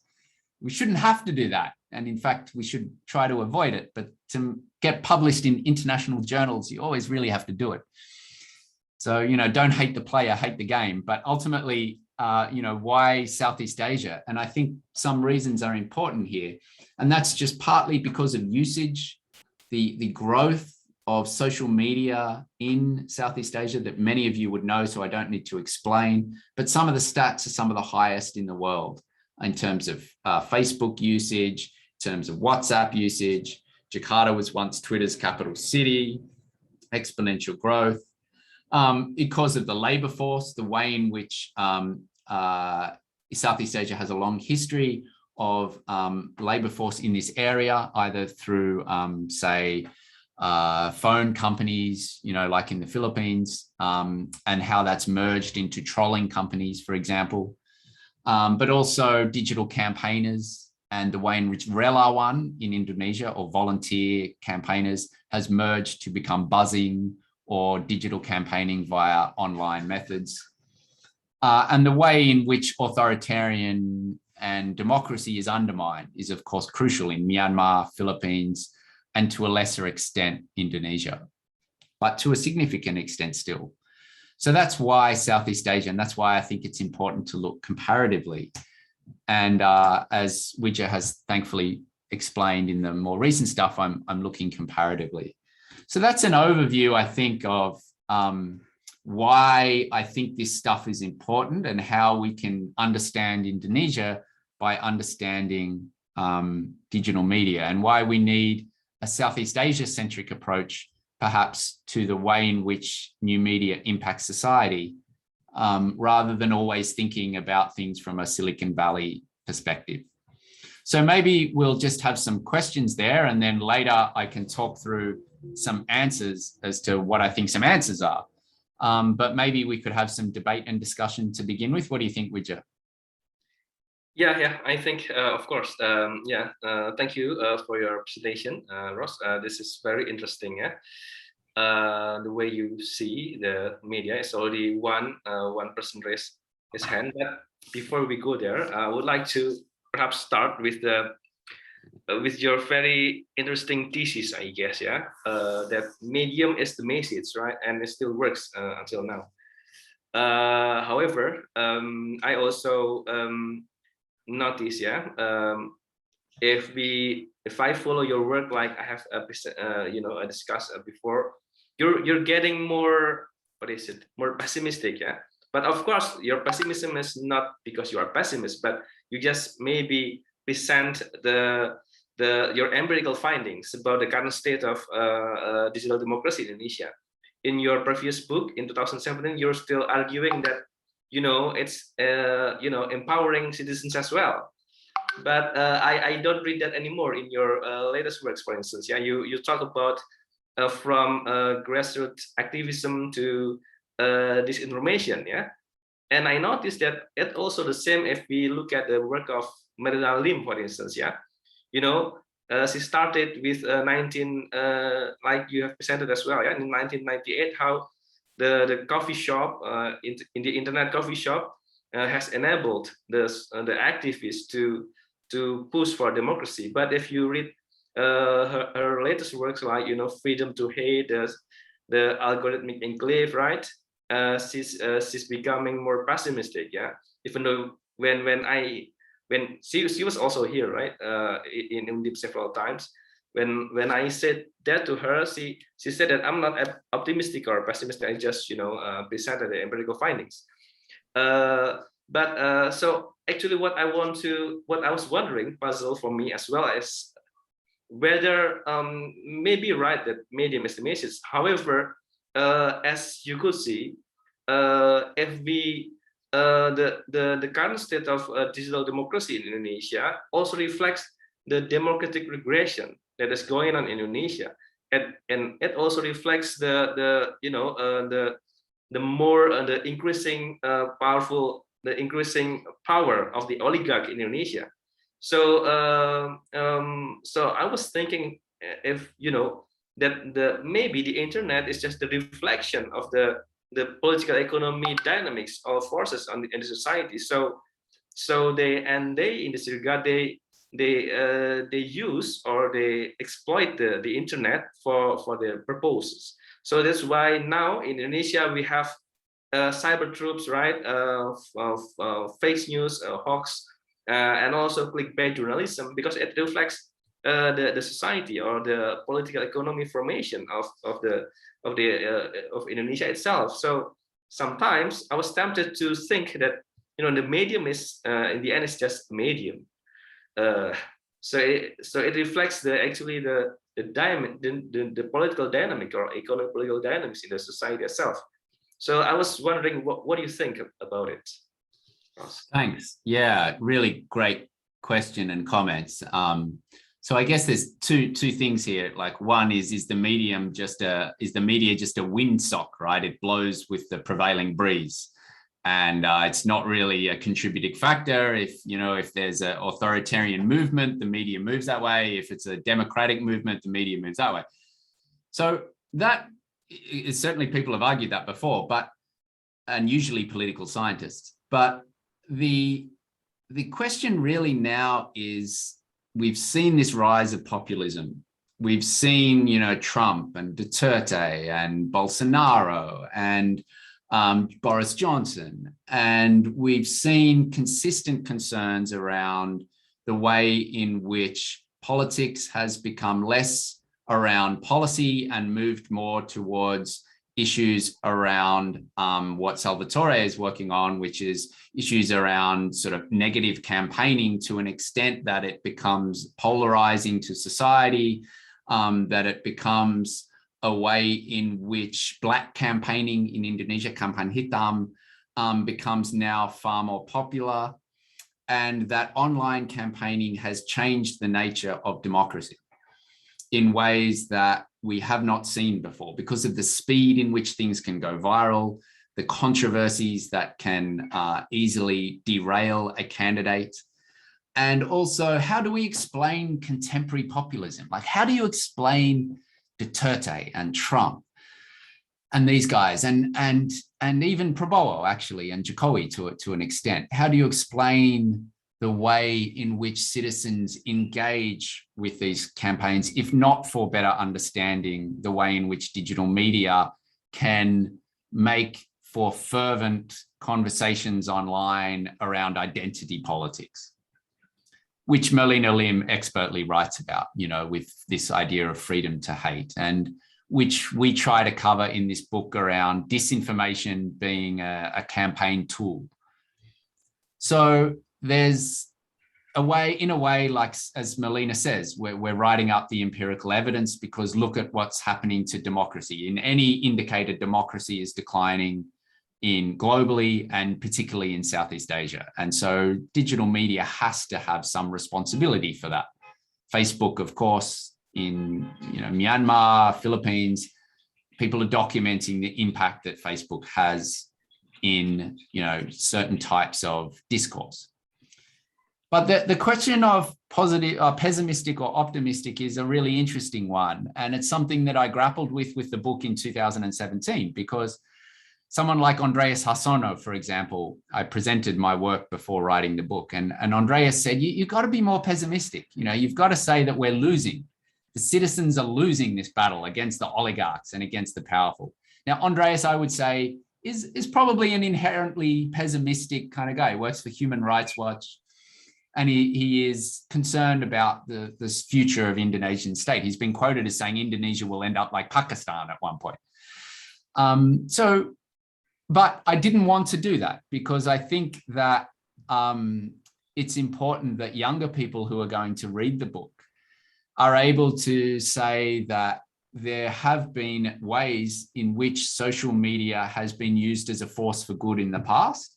We shouldn't have to do that. And in fact, we should try to avoid it. But to get published in international journals, you always really have to do it. So, don't hate the player, hate the game. But ultimately, why Southeast Asia? And I think some reasons are important here. And that's just partly because of usage, the growth of social media in Southeast Asia that many of you would know, so I don't need to explain. But some of the stats are some of the highest in the world in terms of Facebook usage, in terms of WhatsApp usage. Jakarta was once Twitter's capital city, exponential growth. Because of the labor force, the way in which Southeast Asia has a long history of labor force in this area, either through, say, phone companies, like in the Philippines, and how that's merged into trolling companies, for example, but also digital campaigners and the way in which relawan in Indonesia, or volunteer campaigners, has merged to become buzzing or digital campaigning via online methods. And the way in which authoritarian and democracy is undermined is, of course, crucial in Myanmar, Philippines, and to a lesser extent, Indonesia, but to a significant extent still. So that's why Southeast Asia, and that's why I think it's important to look comparatively. And as Widja has thankfully explained in the more recent stuff, I'm looking comparatively. So that's an overview, I think, of why I think this stuff is important and how we can understand Indonesia by understanding digital media, and why we need a Southeast Asia-centric approach, perhaps, to the way in which new media impacts society, rather than always thinking about things from a Silicon Valley perspective. So maybe we'll just have some questions there, and then later I can talk through some answers as to what I think some answers are. But maybe we could have some debate and discussion to begin with. What do you think, Widja? Yeah, I think, of course, thank you for your presentation, Ross. This is very interesting, yeah. The way you see the media is already one person raised his hand. But before we go there, I would like to perhaps start with your very interesting thesis, I guess, yeah. That medium is the message, right, and it still works until now. However, I also notice, yeah, if I follow your work, like I have I discussed before, you're getting more, more pessimistic, yeah. But of course, your pessimism is not because you are pessimist, but you just maybe present your empirical findings about the current state of digital democracy in Indonesia. In your previous book in 2017, you're still arguing that it's empowering citizens as well. But I don't read that anymore in your latest works, for instance. Yeah, you talk about from grassroots activism to disinformation. Yeah, and I noticed that it's also the same if we look at the work of Marina Lim, for instance. Yeah, she started with like you have presented as well. Yeah, in 1998, how the coffee shop in the internet coffee shop has enabled the activists to push for democracy. But if you read her latest works, like Freedom to Hate, the algorithmic enclave, right? She's becoming more pessimistic. Yeah, even though when she was also here, right? In UNDIP several times. When I said that to her, she said that I'm not optimistic or pessimistic. I just presented the empirical findings. So actually, what I was wondering, puzzle for me as well, is whether maybe right that medium is the message. However, as you could see, if we the current state of digital democracy in Indonesia also reflects the democratic regression that is going on in Indonesia, and it also reflects the increasing the increasing power of the oligarch in Indonesia. So so I was thinking if that maybe the internet is just the reflection of the political economy dynamics or forces in the society. So they in this regard they use or they exploit the internet for their purposes. So that's why now in Indonesia we have cyber troops, right? Fake news, hoax, and also clickbait journalism, because it reflects the society or the political economy formation of Indonesia itself. So sometimes I was tempted to think that the medium is in the end is just a medium. So it reflects the political dynamic or economic political dynamics in the society itself. So I was wondering, what do you think about it, Ross? Thanks. Yeah, really great question and comments. So I guess there's two things here. Like, one is the media just a windsock, right? It blows with the prevailing breeze, and it's not really a contributing factor. If there's an authoritarian movement, the media moves that way. If it's a democratic movement, the media moves that way. So that is certainly, people have argued that before, and usually political scientists. But the question really now is, we've seen this rise of populism. We've seen, Trump and Duterte and Bolsonaro and Boris Johnson, and we've seen consistent concerns around the way in which politics has become less around policy and moved more towards issues around what Salvatore is working on, which is issues around sort of negative campaigning to an extent that it becomes polarizing to society, that it becomes a way in which Black campaigning in Indonesia, kampanye hitam, becomes now far more popular, and that online campaigning has changed the nature of democracy in ways that we have not seen before because of the speed in which things can go viral, the controversies that can easily derail a candidate. And also, how do we explain contemporary populism? Like, how do you explain Duterte and Trump and these guys and even Prabowo actually and Jokowi to an extent? How do you explain the way in which citizens engage with these campaigns, if not for better understanding the way in which digital media can make for fervent conversations online around identity politics, which Melina Lim expertly writes about, you know, with this idea of freedom to hate, and which we try to cover in this book around disinformation being a campaign tool. So there's a way, in a way, like as Melina says, we're writing up the empirical evidence because look at what's happening to democracy. In any indicator, democracy is declining in globally and particularly in Southeast Asia. And so digital media has to have some responsibility for that. Facebook, of course, in Myanmar, Philippines, people are documenting the impact that Facebook has in certain types of discourse. But the question of positive, pessimistic or optimistic is a really interesting one. And it's something that I grappled with the book in 2017, because someone like Andreas Hassono, for example, I presented my work before writing the book, and Andreas said, you've got to be more pessimistic. You've got to say that we're losing. The citizens are losing this battle against the oligarchs and against the powerful. Now, Andreas, I would say, is probably an inherently pessimistic kind of guy. He works for Human Rights Watch, and he is concerned about this future of Indonesian state. He's been quoted as saying Indonesia will end up like Pakistan at one point. But I didn't want to do that because I think that it's important that younger people who are going to read the book are able to say that there have been ways in which social media has been used as a force for good in the past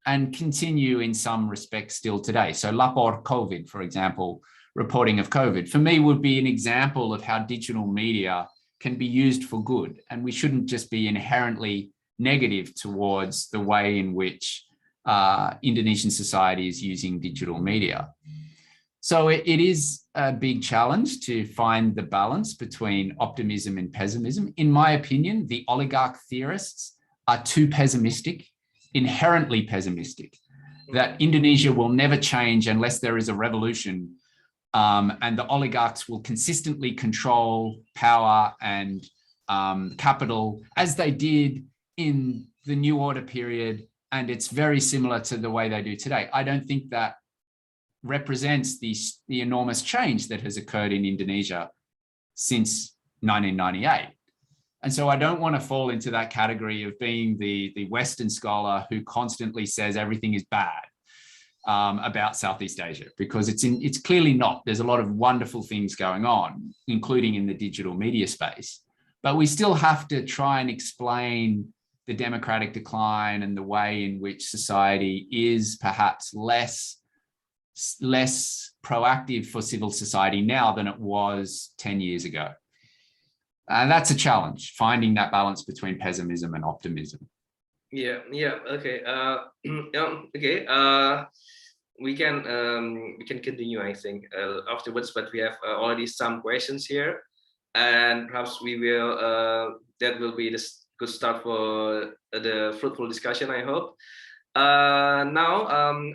and continue in some respects still today. So Lapor COVID, for example, reporting of COVID, for me would be an example of how digital media can be used for good. And we shouldn't just be inherently negative towards the way in which Indonesian society is using digital media. So it is a big challenge to find the balance between optimism and pessimism. In my opinion, the oligarch theorists are too pessimistic, inherently pessimistic, that Indonesia will never change unless there is a revolution, and the oligarchs will consistently control power and capital as they did in the New Order period, and it's very similar to the way they do today. I don't think that represents the enormous change that has occurred in Indonesia since 1998. And so I don't want to fall into that category of being the Western scholar who constantly says everything is bad about Southeast Asia, because it's clearly not. There's a lot of wonderful things going on, including in the digital media space. But we still have to try and explain the democratic decline and the way in which society is perhaps less proactive for civil society now than it was 10 years ago. And that's a challenge, finding that balance between pessimism and optimism. Okay. We can continue, I think, afterwards, but we have already some questions here, and perhaps we will that will be the good start for the fruitful discussion, I hope. Now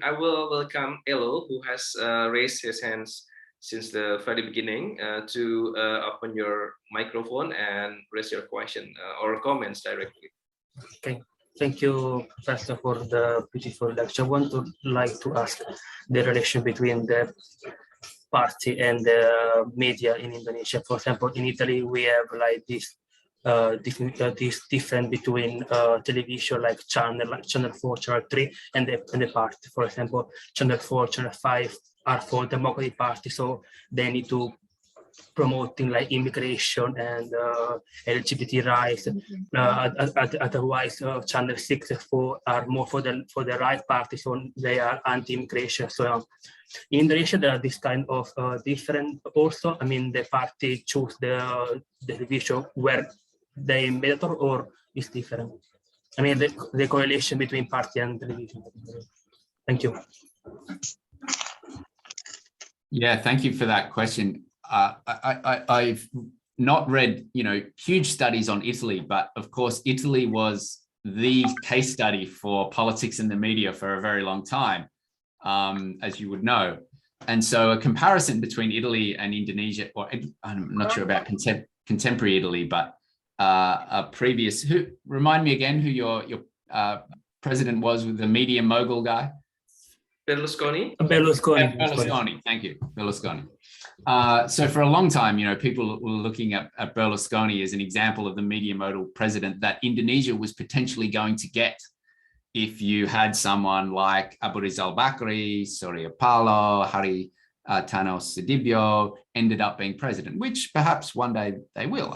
I will welcome Elo, who has raised his hands since the very beginning, to open your microphone and raise your question or comments directly. Okay, thank you, Pastor, for the beautiful lecture. I want to ask the relation between the party and the media in Indonesia. For example, in Italy, we have like this difference between television like channel 4, channel 3, and the party. For example, channel 4, channel 5 are for Democratic Party, so they need to promoting like immigration and LGBT rights. Otherwise, Channel 6 are more for the right party, so they are anti-immigration. So in Indonesia, there are this kind of different also. I mean, the party choose the division where they matter, or is different. I mean, the correlation between party and television. Thank you. Yeah, thank you for that question. I've not read, huge studies on Italy, but of course, Italy was the case study for politics and the media for a very long time, as you would know. And so a comparison between Italy and Indonesia, or I'm not sure about contemporary Italy, but a previous, remind me again who your president was, with the media mogul guy? Berlusconi. Thank you, Berlusconi. So for a long time, people were looking at Berlusconi as an example of the media modal president that Indonesia was potentially going to get if you had someone like Abu Rizal Bakri, Surya Paloh, Hari Tano Sudibyo ended up being president, which perhaps one day they will.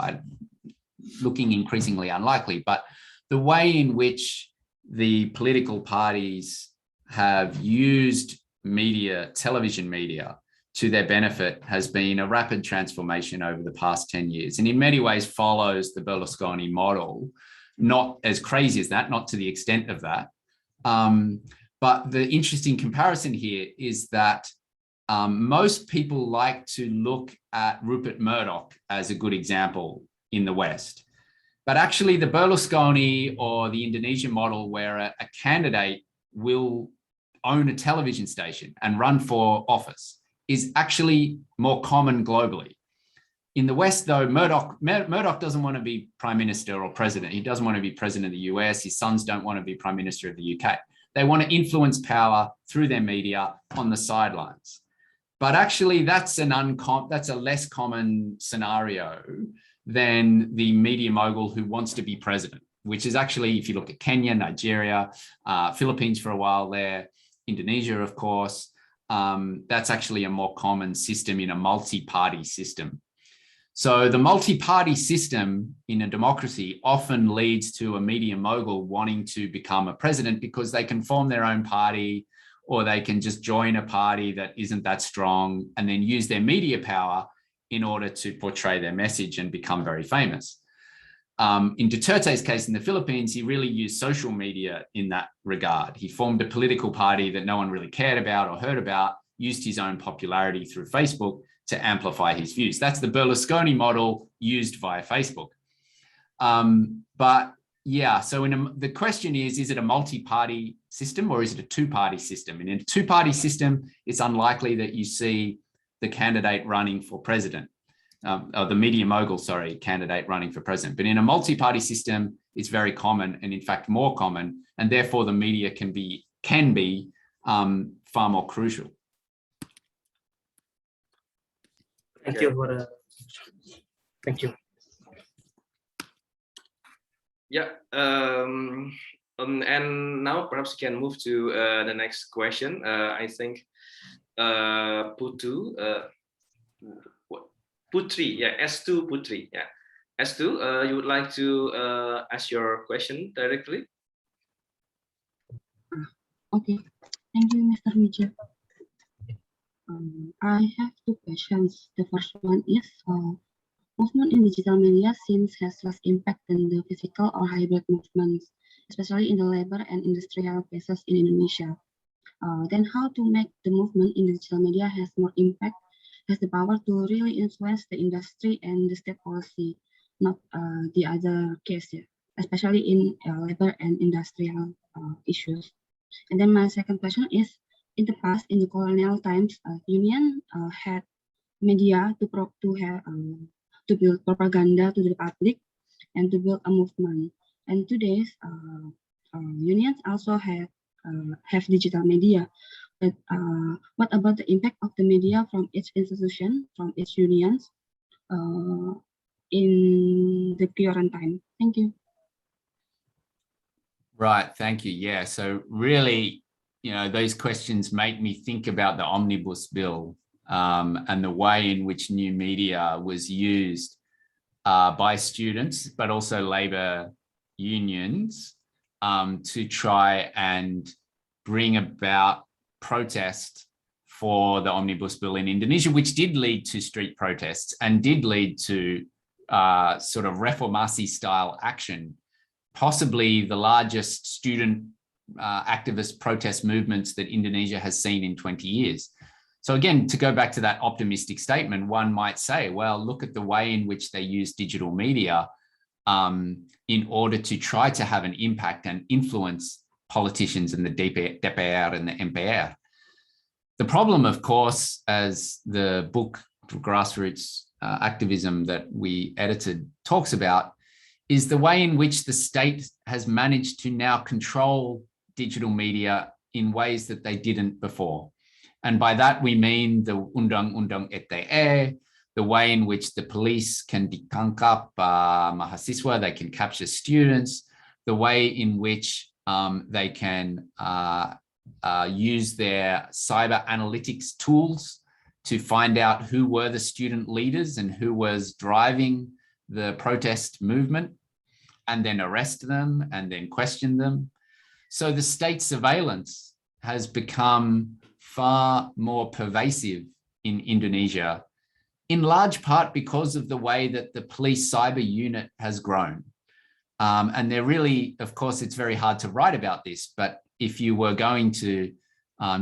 Looking increasingly unlikely, but the way in which the political parties have used media, television media, to their benefit has been a rapid transformation over the past 10 years. And in many ways follows the Berlusconi model, not as crazy as that, not to the extent of that. But the interesting comparison here is that most people like to look at Rupert Murdoch as a good example in the West. But actually the Berlusconi or the Indonesian model, where a candidate will own a television station and run for office, is actually more common globally. In the West, though, Murdoch doesn't want to be prime minister or president. He doesn't want to be president of the US. His sons don't want to be prime minister of the UK. They want to influence power through their media on the sidelines. But actually, that's a less common scenario than the media mogul who wants to be president, which is actually, if you look at Kenya, Nigeria, Philippines for a while there, Indonesia, of course, that's actually a more common system in a multi-party system. So the multi-party system in a democracy often leads to a media mogul wanting to become a president because they can form their own party, or they can just join a party that isn't that strong and then use their media power in order to portray their message and become very famous. In Duterte's case in the Philippines, he really used social media in that regard. He formed a political party that no one really cared about or heard about, used his own popularity through Facebook to amplify his views. That's the Berlusconi model used via Facebook. But yeah, so the question is it a multi-party system or is it a two-party system? And in a two-party system, it's unlikely that you see the candidate running for president. Or the media mogul, candidate running for president. But in a multi-party system, it's very common, and in fact more common, and therefore the media can be far more crucial. Thank you for thank you. Yeah, and now perhaps we can move to the next question. I think Putri, yeah, S2 Putri, yeah. S2, you would like to ask your question directly? Okay, thank you, Mr. Mijah. I have two questions. The first one is, movement in digital media seems has less impact than the physical or hybrid movements, especially in the labor and industrial places in Indonesia. Then how to make the movement in digital media has more impact, has the power to really influence the industry and the state policy, not the other case, yeah, especially in labor and industrial issues. And then my second question is, in the past, in the colonial times, Union had media to build propaganda to the public and to build a movement. And today's unions also have digital media. But what about the impact of the media from each institution, from each unions in the current time? Thank you. Right, thank you. Yeah, so really, these questions make me think about the omnibus bill and the way in which new media was used by students, but also labor unions to try and bring about protest for the Omnibus Bill in Indonesia, which did lead to street protests and did lead to sort of reformasi style action, possibly the largest student activist protest movements that Indonesia has seen in 20 years. So again, to go back to that optimistic statement, one might say, well, look at the way in which they use digital media in order to try to have an impact and influence politicians in the DPR and the MPR. The problem, of course, as the book Grassroots Activism that we edited talks about, is the way in which the state has managed to now control digital media in ways that they didn't before. And by that, we mean the Undang-Undang ETE, the way in which the police can ditangkap mahasiswa, they can capture students, the way in which they can use their cyber analytics tools to find out who were the student leaders and who was driving the protest movement, and then arrest them and then question them. So the state surveillance has become far more pervasive in Indonesia, in large part because of the way that the police cyber unit has grown. And they're really, of course, it's very hard to write about this, but if you were going to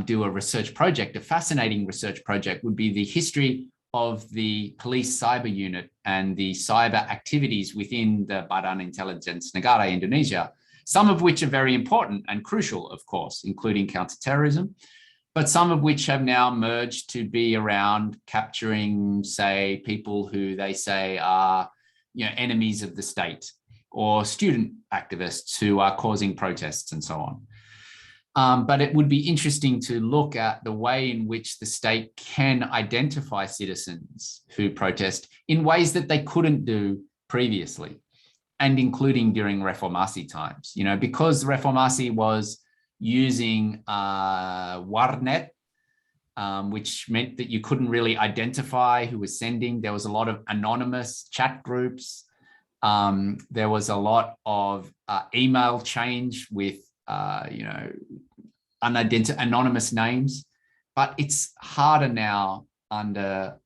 do a research project, a fascinating research project would be the history of the police cyber unit and the cyber activities within the Badan Intelligence Negara Indonesia, some of which are very important and crucial, of course, including counterterrorism, but some of which have now merged to be around capturing, say, people who they say are, enemies of the state, or student activists who are causing protests and so on. But it would be interesting to look at the way in which the state can identify citizens who protest in ways that they couldn't do previously, and including during Reformasi times. Because Reformasi was using warnet, which meant that you couldn't really identify who was sending. There was a lot of anonymous chat groups. There was a lot of email change with anonymous names, but it's harder now under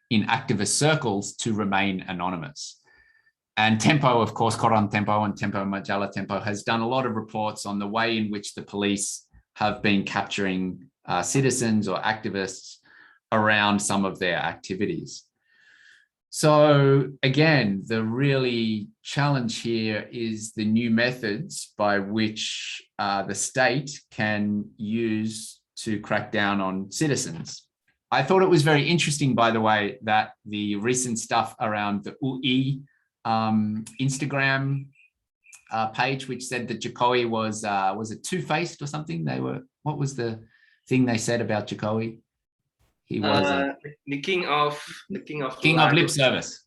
in activist circles to remain anonymous. And Tempo, of course, Koran Tempo and Tempo Majalah Tempo has done a lot of reports on the way in which the police have been capturing citizens or activists around some of their activities. So again, the really challenge here is the new methods by which the state can use to crack down on citizens. I thought it was very interesting, by the way, that the recent stuff around the UI Instagram page, which said that Jokowi was it two-faced or something? What was the thing they said about Jokowi? He was the king of lip service.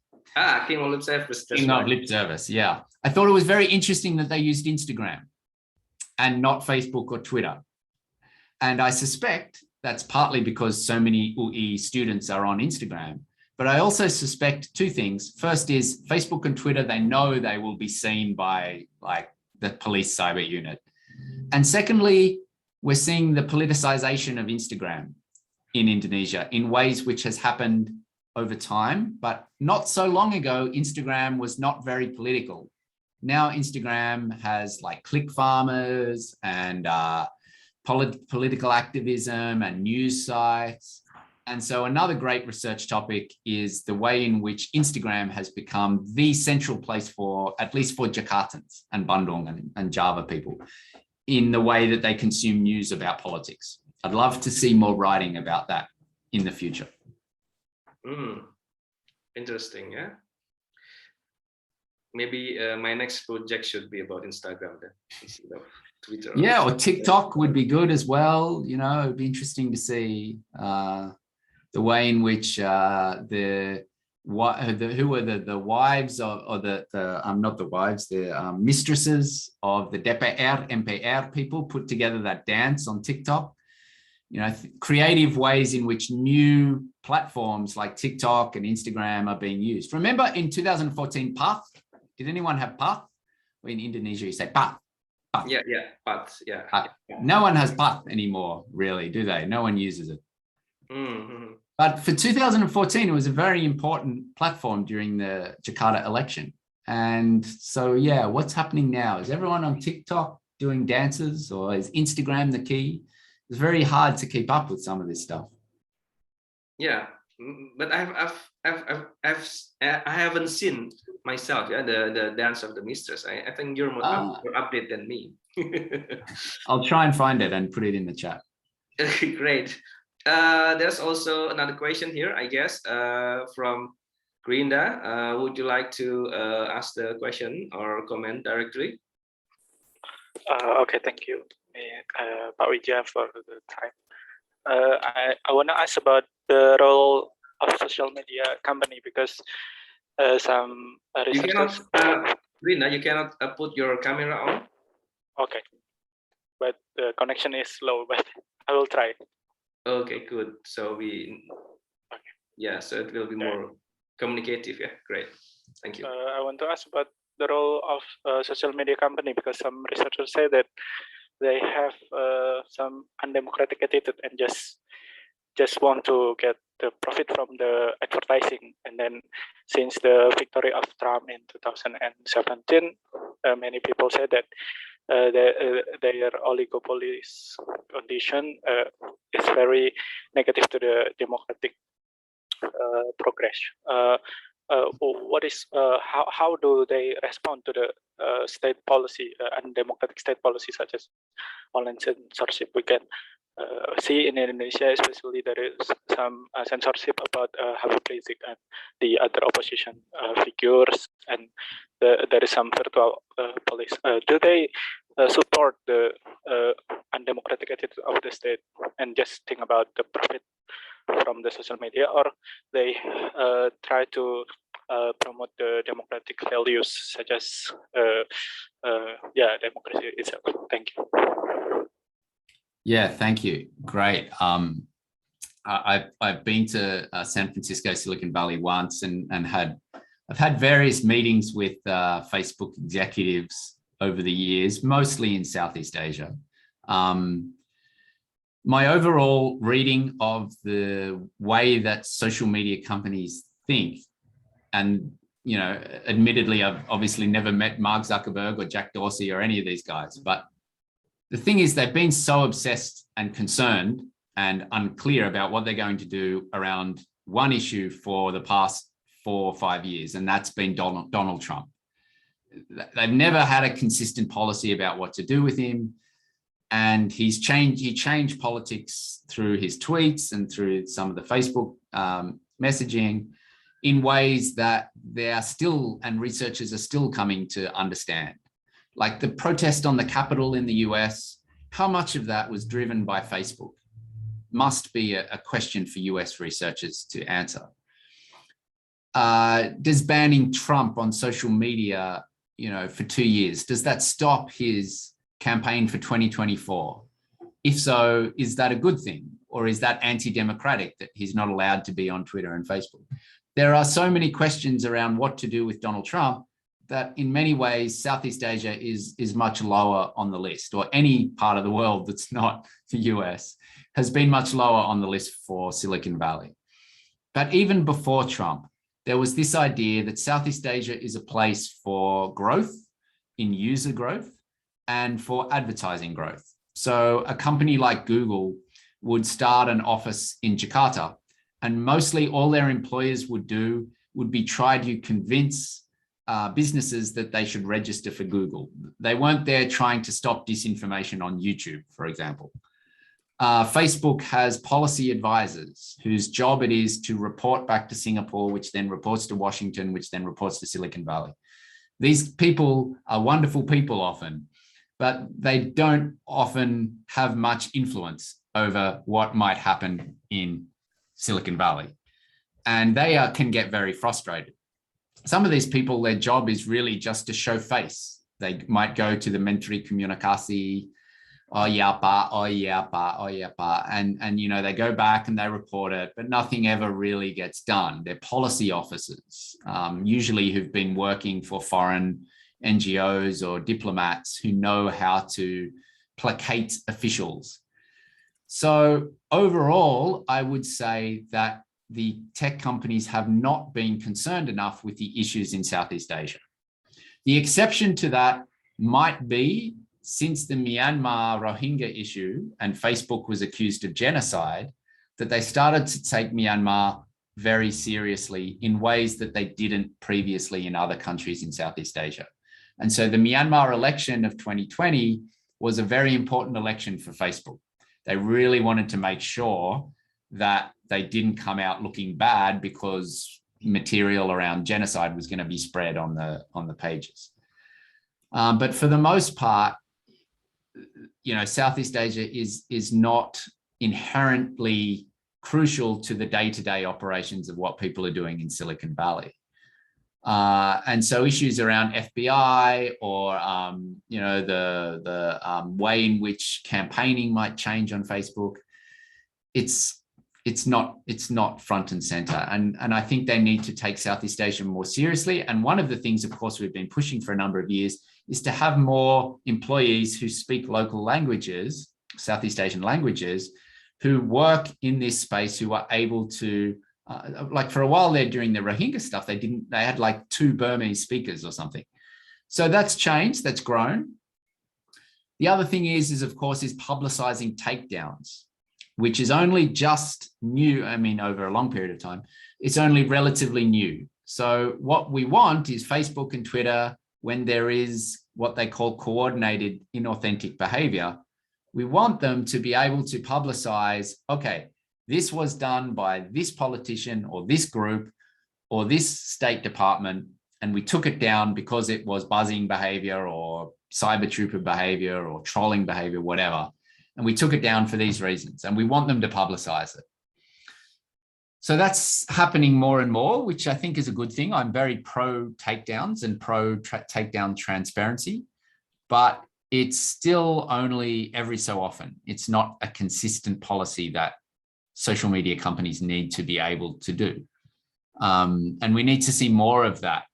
King of lip service. King of lip service. Yeah, I thought it was very interesting that they used Instagram and not Facebook or Twitter, and I suspect that's partly because so many UI students are on Instagram. But I also suspect two things. First is Facebook and Twitter, they know they will be seen by the police cyber unit. And secondly, we're seeing the politicization of Instagram in Indonesia in ways which has happened over time, but not so long ago, Instagram was not very political. Now Instagram has click farmers and political activism and news sites. And so another great research topic is the way in which Instagram has become the central place for, at least for Jakartans and Bandung and Java people, in the way that they consume news about politics. I'd love to see more writing about that in the future. Interesting, yeah. Maybe my next project should be about Instagram then, instead of Twitter. Yeah, or TikTok would be good as well. It'd be interesting to see the way in which who are the wives or not the wives, the mistresses of the DPR, MPR people put together that dance on TikTok. creative ways in which new platforms like TikTok and Instagram are being used. Remember in 2014, path? Did anyone have path? In Indonesia, you say path. Yeah, path. Yeah. No one has path anymore, really, do they? No one uses it. Mm-hmm. But for 2014, it was a very important platform during the Jakarta election. And so, yeah, what's happening now? Is everyone on TikTok doing dances, or is Instagram the key? It's very hard to keep up with some of this stuff. Yeah, but I haven't seen myself. Yeah, the dance of the mistress. I think you're more updated than me. I'll try and find it and put it in the chat. Great. There's also another question here, I guess, from Grinda. Would you like to ask the question or comment directly? Okay, thank you, Pak Wijaya, for the time. I want to ask about the role of social media company, because some researchers... Grinda, you cannot put your camera on. Okay, but the connection is slow, but I will try. Okay, good. So so it will be more communicative. Yeah, great. Thank you. I want to ask about the role of social media company, because some researchers say that they have some undemocratic attitude and just want to get the profit from the advertising. And then since the victory of Trump in 2017, many people say that their oligopolies condition is very negative to the democratic progress. What is how do they respond to the state policy, undemocratic state policy, such as online censorship? We can see in Indonesia, especially, there is some censorship about Habib Rizik and the other opposition figures, and there is some virtual police. Do they support the undemocratic attitude of the state and just think about the profit from the social media, or they try to promote the democratic values, such as democracy itself? Thank you. Yeah, thank you. Great. I've been to San Francisco, Silicon Valley once, and I've had various meetings with Facebook executives over the years, mostly in Southeast Asia. My overall reading of the way that social media companies think, and admittedly, I've obviously never met Mark Zuckerberg or Jack Dorsey or any of these guys, but the thing is, they've been so obsessed and concerned and unclear about what they're going to do around one issue for the past 4 or 5 years, and that's been Donald Trump. They've never had a consistent policy about what to do with him, and he changed politics through his tweets and through some of the Facebook messaging in ways that they are still, and researchers are still coming to understand. Like the protest on the Capitol in the US, how much of that was driven by Facebook? Must be a question for US researchers to answer. Does banning Trump on social media, for 2 years, does that stop his campaign for 2024? If so, is that a good thing? Or is that anti-democratic that he's not allowed to be on Twitter and Facebook? There are so many questions around what to do with Donald Trump that in many ways, Southeast Asia is much lower on the list, or any part of the world that's not the US has been much lower on the list for Silicon Valley. But even before Trump, there was this idea that Southeast Asia is a place for growth, in user growth, and for advertising growth. So a company like Google would start an office in Jakarta, and mostly all their employers would do would be try to convince businesses that they should register for Google. They weren't there trying to stop disinformation on YouTube, for example. Facebook has policy advisors whose job it is to report back to Singapore, which then reports to Washington, which then reports to Silicon Valley. These people are wonderful people often, but they don't often have much influence over what might happen in Silicon Valley. And they can get very frustrated. Some of these people, their job is really just to show face. They might go to the Menteri Komunikasi oh yeah, pa, oh yeah, pa, oh yeah, pa. And you know, they go back and they report it, but nothing ever really gets done. They're policy officers, usually who've been working for foreign NGOs or diplomats who know how to placate officials. So overall, I would say that the tech companies have not been concerned enough with the issues in Southeast Asia. The exception to that might be since the Myanmar Rohingya issue and Facebook was accused of genocide, that they started to take Myanmar very seriously in ways that they didn't previously in other countries in Southeast Asia. And so the Myanmar election of 2020 was a very important election for Facebook. They really wanted to make sure that they didn't come out looking bad because material around genocide was going to be spread on the pages. But for the most part, you know, Southeast Asia is not inherently crucial to the day-to-day operations of what people are doing in Silicon Valley. And so issues around FBI or, you know, the way in which campaigning might change on Facebook, it's not front and center. And I think they need to take Southeast Asia more seriously. And one of the things, of course, we've been pushing for a number of years is to have more employees who speak local languages, Southeast Asian languages, who work in this space, who are able to, like for a while there during the Rohingya stuff, they had like 2 Burmese speakers or something. So that's changed, that's grown. The other thing is of course, is publicizing takedowns, which is only just new. I mean, over a long period of time, it's only relatively new. So what we want is Facebook and Twitter, when there is what they call coordinated inauthentic behavior, we want them to be able to publicize, okay, this was done by this politician or this group or this state department, and we took it down because it was buzzing behavior or cyber trooper behavior or trolling behavior, whatever. And we took it down for these reasons, and we want them to publicize it. So that's happening more and more, which I think is a good thing. I'm very pro takedowns and pro takedown transparency, but it's still only every so often. It's not a consistent policy that social media companies need to be able to do. And we need to see more of that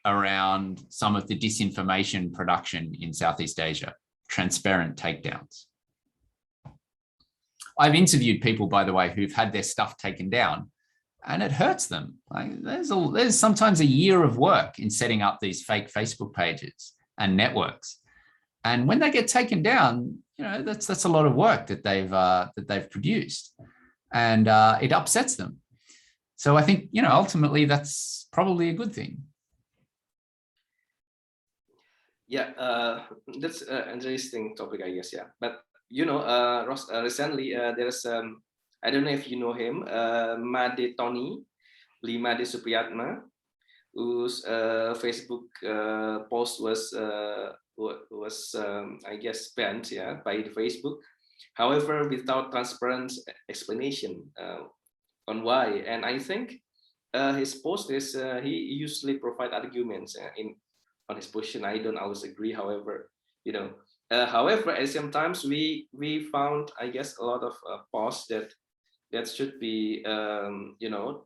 around some of the disinformation production in Southeast Asia, transparent takedowns. I've interviewed people, by the way, who've had their stuff taken down, and it hurts them. Like there's sometimes a year of work in setting up these fake Facebook pages and networks, and when they get taken down, you know, that's a lot of work that they've produced, and it upsets them. So I think, you know, ultimately that's probably a good thing. Yeah, that's an interesting topic, I guess. Yeah, but you know, Ross, recently there's I don't know if you know him, Made Tony, Made Supriyatna, whose Facebook post was I guess banned, yeah, by Facebook. However, without transparent explanation on why. And I think his post is he usually provide arguments on his position. I don't always agree, however, you know. However, at the same time, we found, I guess, a lot of posts that should be, you know,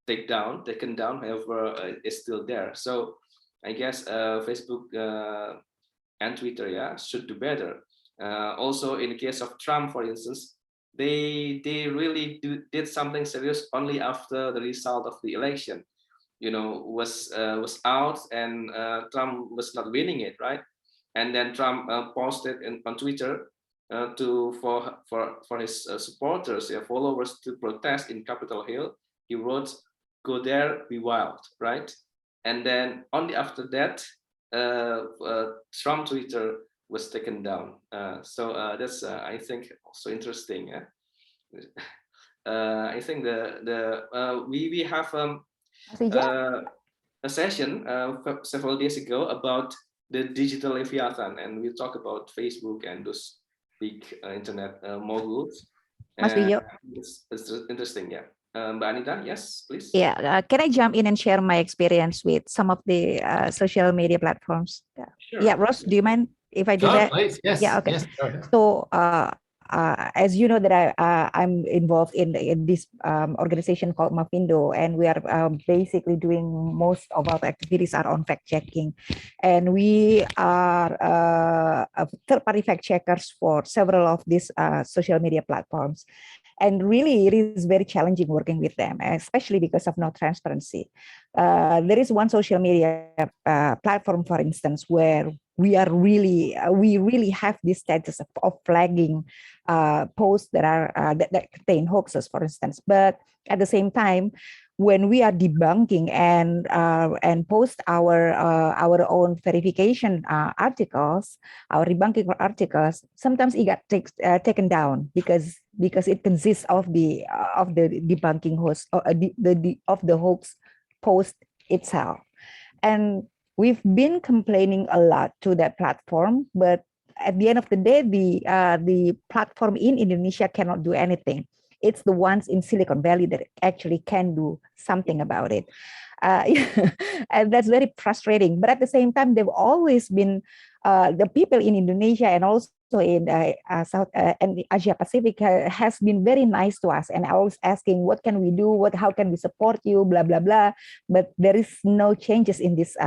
taken down. However, it's still there. So I guess Facebook and Twitter, yeah, should do better. Also, in the case of Trump, for instance, they really did something serious only after the result of the election, you know, was out, and Trump was not winning it, right? And then Trump posted on Twitter for his supporters, followers, to protest in Capitol Hill. He wrote, "Go there, be wild," right? And then only after that, Trump Twitter was taken down. So that's I think also interesting. Yeah? I think we have a session several days ago about the digital Leviathan, and we talk about Facebook and those big internet moguls. It's interesting, yeah. Mbak Anita, yes, please. Yeah, can I jump in and share my experience with some of the social media platforms? Sure. Yeah, Ross, do you mind if I do Sure, that? please. Yes. Yeah, okay. Yes. Go ahead. So as you know that I'm involved in this organization called Mafindo, and we are basically doing most of our activities are on fact checking, and we are third-party fact checkers for several of these social media platforms. And really, it is very challenging working with them, especially because of no transparency. There is one social media platform, for instance, where we really have this status of flagging posts that are that contain hoaxes, for instance. But at the same time, when we are debunking and post our own verification articles, our debunking articles, sometimes it got taken down because it consists of the debunking host or of the hoax post itself. And we've been complaining a lot to that platform, but at the end of the day, the platform in Indonesia cannot do anything. It's the ones in Silicon Valley that actually can do something about it. And that's very frustrating. But at the same time, they've always been the people in Indonesia and also in South and Asia Pacific has been very nice to us, and always asking, what can we do? How can we support you? Blah blah blah. But there is no changes in this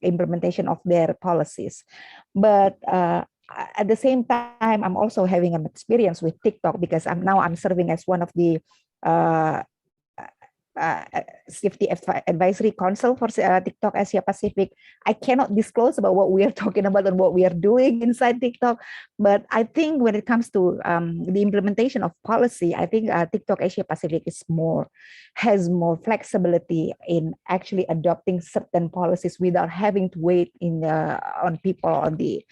implementation of their policies. But at the same time, I'm also having an experience with TikTok because I'm serving as one of the Safety Advisory Council for TikTok Asia Pacific. I cannot disclose about what we are talking about and what we are doing inside TikTok, but I think when it comes to the implementation of policy, I think TikTok Asia Pacific has more flexibility in actually adopting certain policies without having to wait on people on the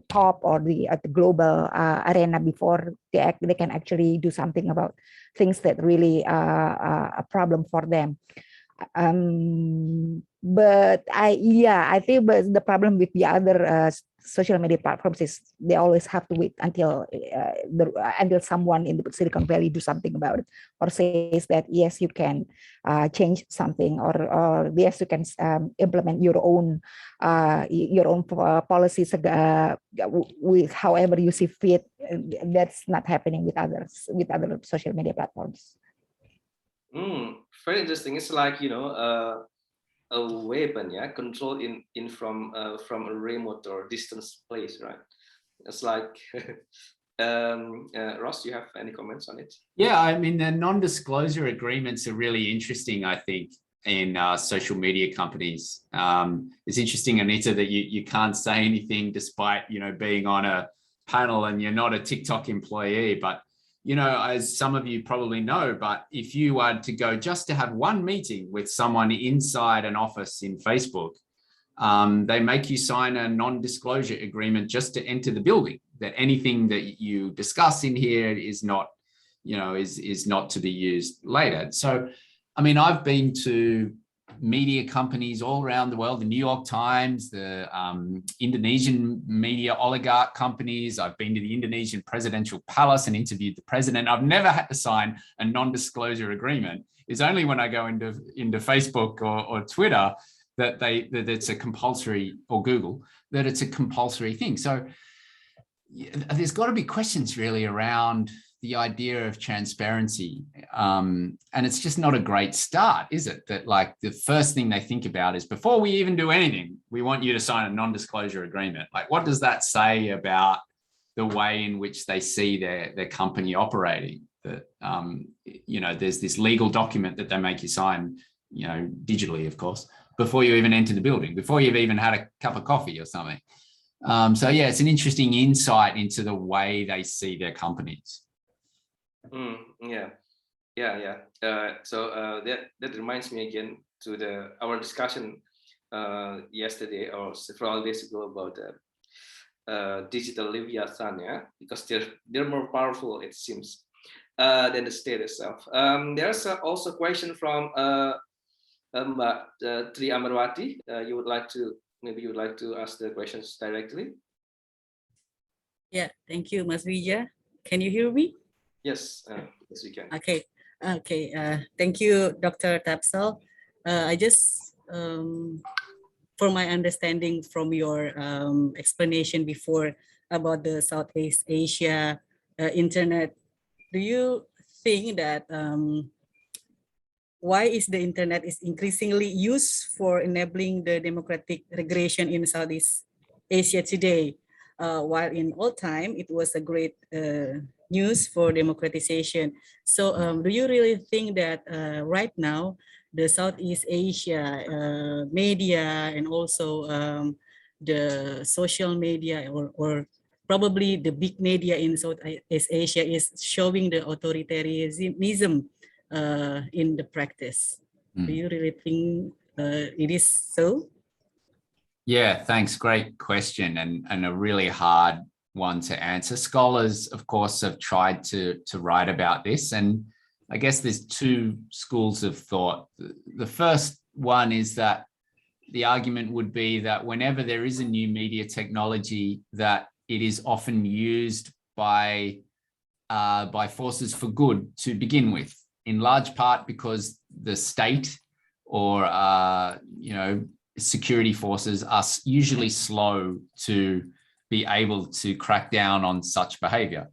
top or at the global arena before they can actually do something about things that really are a problem for them. But I think the problem with the other social media platforms is they always have to wait until someone in the Silicon Valley do something about it, or says that yes, you can change something, or yes, you can implement your own policies with however you see fit. That's not happening with other social media platforms. Very interesting. It's like a weapon, yeah, controlled in from a remote or distance place, right? It's like Ross, you have any comments on it? Yeah, I mean, the non-disclosure agreements are really interesting, I think, in social media companies. It's interesting, Anita, that you can't say anything despite being on a panel and you're not a TikTok employee. But as some of you probably know, but if you are to go just to have one meeting with someone inside an office in Facebook, they make you sign a non-disclosure agreement just to enter the building, that anything that you discuss in here is not, is not to be used later. So, I mean, I've been to media companies all around the world, the New York Times, the Indonesian media oligarch companies. I've been to the Indonesian presidential palace and interviewed the president. I've never had to sign a non-disclosure agreement. It's only when I go into Facebook or Twitter that it's a compulsory, or Google, that it's a compulsory thing. So there's got to be questions really around the idea of transparency. And it's just not a great start, is it? That like the first thing they think about is, before we even do anything, we want you to sign a non-disclosure agreement. Like, what does that say about the way in which they see their company operating? That, there's this legal document that they make you sign, digitally, of course, before you even enter the building, before you've even had a cup of coffee or something. So yeah, it's an interesting insight into the way they see their companies. So that reminds me again to our discussion yesterday or several days ago about digital Leviathan, because they're more powerful, it seems, than the state itself. There's also a question from Tri Amarwati. You would like to ask the questions directly. Yeah, thank you, Mas Vija. Can you hear me? Yes, yes, we can. Okay. Thank you, Dr. Tapsel. I just for my understanding from your explanation before about the Southeast Asia internet, do you think that why is the internet is increasingly used for enabling the democratic regulation in Southeast Asia today, while in old time it was a great news for democratization? So do you really think that right now the Southeast Asia media and also the social media or probably the big media in Southeast Asia is showing the authoritarianism in the practice? Do you really think it is so? Yeah, thanks. Great question, and a really hard one to answer. Scholars, of course, have tried to write about this, and I guess there's two schools of thought. The first one is that the argument would be that whenever there is a new media technology, that it is often used by forces for good to begin with, in large part because the state or security forces are usually slow to be able to crack down on such behavior.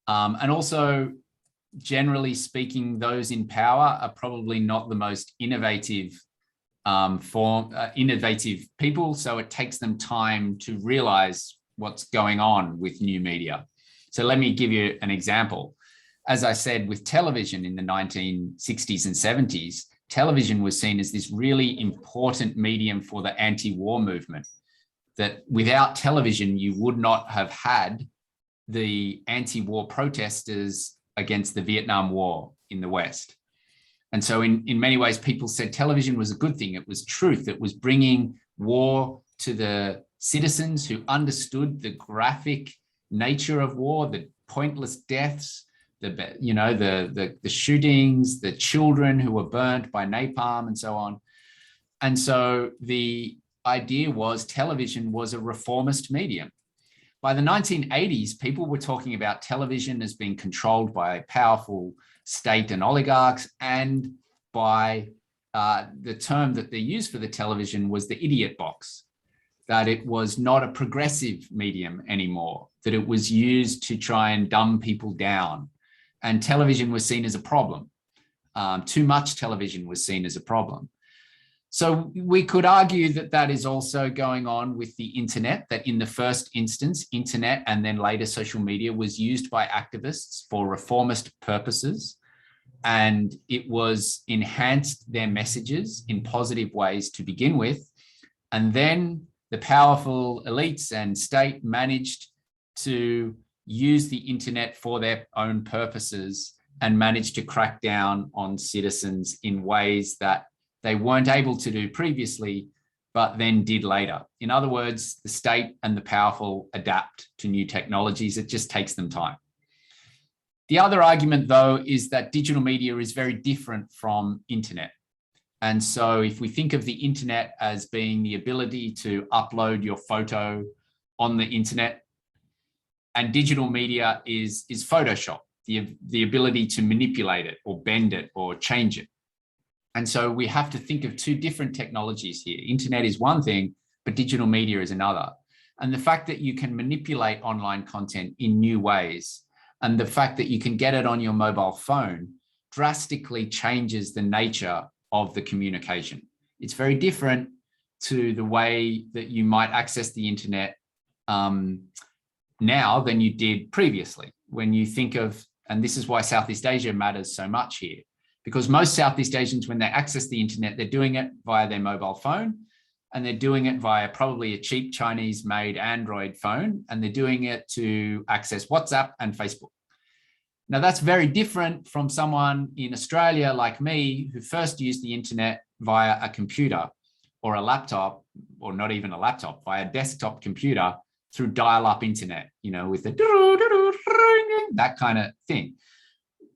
And also, generally speaking, those in power are probably not the most innovative innovative people, so it takes them time to realize what's going on with new media. So let me give you an example. As I said, with television in the 1960s and 70s, television was seen as this really important medium for the anti-war movement, that without television, you would not have had the anti-war protesters against the Vietnam War in the West. And so in many ways, people said television was a good thing. It was truth. It was bringing war to the citizens who understood the graphic nature of war, the pointless deaths, the shootings, the children who were burnt by napalm and so on. And so the idea was television was a reformist medium. By the 1980s, people were talking about television as being controlled by powerful state and oligarchs, and by the term that they used for the television was the idiot box, that it was not a progressive medium anymore, that it was used to try and dumb people down. And television was seen as a problem. Too much television was seen as a problem. So we could argue that that is also going on with the internet, that in the first instance, internet and then later social media was used by activists for reformist purposes, and it was enhanced their messages in positive ways to begin with. And then the powerful elites and state managed to use the internet for their own purposes and managed to crack down on citizens in ways that they weren't able to do previously, but then did later. In other words, the state and the powerful adapt to new technologies. It just takes them time. The other argument, though, is that digital media is very different from internet. And so if we think of the internet as being the ability to upload your photo on the internet, and digital media is Photoshop, the ability to manipulate it or bend it or change it. And so we have to think of two different technologies here. Internet is one thing, but digital media is another. And the fact that you can manipulate online content in new ways, and the fact that you can get it on your mobile phone, drastically changes the nature of the communication. It's very different to the way that you might access the internet now than you did previously. When you think of, and this is why Southeast Asia matters so much here, because most Southeast Asians, when they access the internet, they're doing it via their mobile phone, and they're doing it via probably a cheap Chinese-made Android phone, and they're doing it to access WhatsApp and Facebook. Now, that's very different from someone in Australia like me, who first used the internet via a computer or a laptop, or not even a laptop, via a desktop computer through dial-up internet, with the that kind of thing,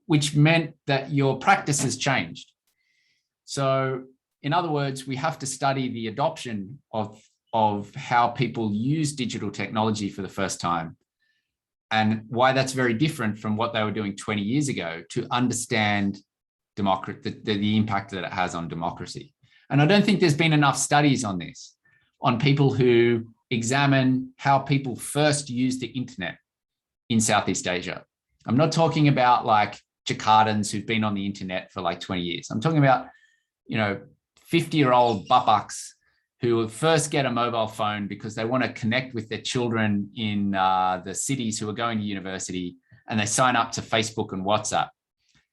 which meant that your practices changed. So in other words, we have to study the adoption of how people use digital technology for the first time, and why that's very different from what they were doing 20 years ago, to understand the impact that it has on democracy. And I don't think there's been enough studies on this. on people who examine how people first used the internet in Southeast Asia. I'm not talking about like Jakartans who've been on the internet for like 20 years. I'm talking about, 50-year-old babaks who first get a mobile phone because they want to connect with their children in the cities who are going to university, and they sign up to Facebook and WhatsApp.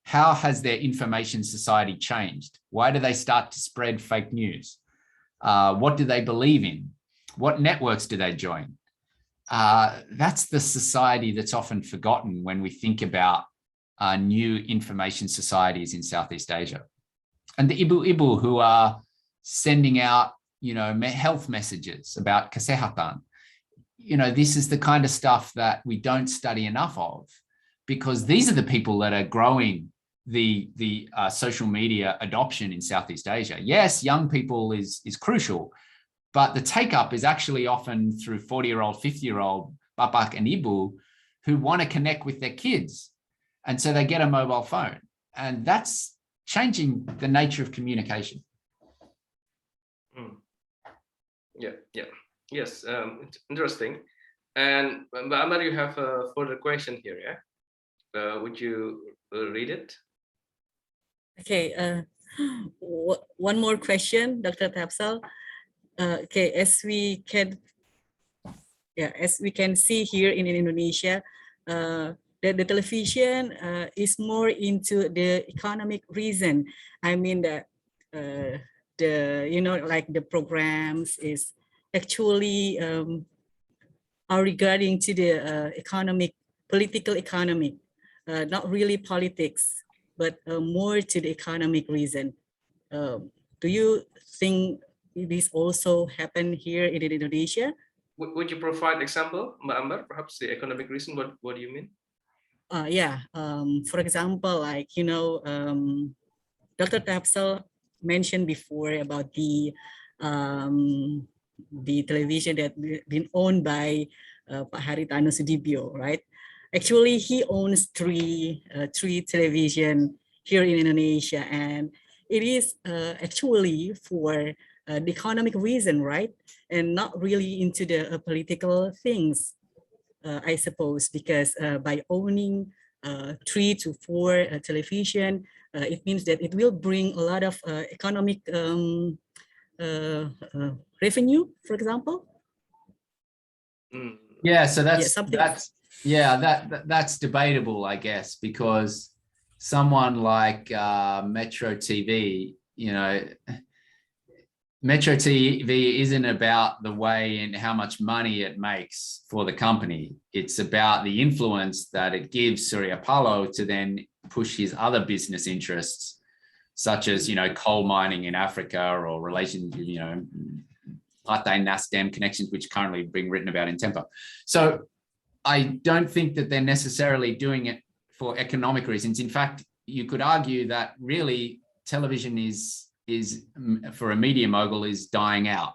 How has their information society changed? Why do they start to spread fake news? What do they believe in? What networks do they join? That's the society that's often forgotten when we think about new information societies in Southeast Asia. And the ibu-ibu who are sending out, health messages about kesehatan. This is the kind of stuff that we don't study enough of, because these are the people that are growing the social media adoption in Southeast Asia. Yes, young people is crucial, but the take-up is actually often through 40-year-old, 50-year-old bapak and ibu who want to connect with their kids. And so they get a mobile phone. And that's changing the nature of communication. Yes, it's interesting. And Mbak Amar, you have a further question here, yeah? Would you read it? Okay, one more question, Dr. Tapsal. Okay, as we can see here in Indonesia, the television is more into the economic reason. I mean that the programs is actually are regarding to the political economy, not really politics, but more to the economic reason. Do you think this also happen here in Indonesia? Would you provide example, Mbak Ambar? Perhaps the economic reason. What do you mean? For example, like Dr. Tapsel mentioned before about the television that been owned by Pak Haritano Sudibyo, right? Actually, he owns three television here in Indonesia, and it is actually for the economic reason, right? And not really into the political things, I suppose, because by owning 3 to 4 television, it means that it will bring a lot of economic revenue, for example. Yeah, so that's debatable, I guess, because someone like Metro TV, Metro TV isn't about the way and how much money it makes for the company. It's about the influence that it gives Surya Paloh to then push his other business interests, such as, coal mining in Africa or relations, Partai Nasdem connections, which currently being written about in Tempo. So I don't think that they're necessarily doing it for economic reasons. In fact, you could argue that really television is for a media mogul is dying out.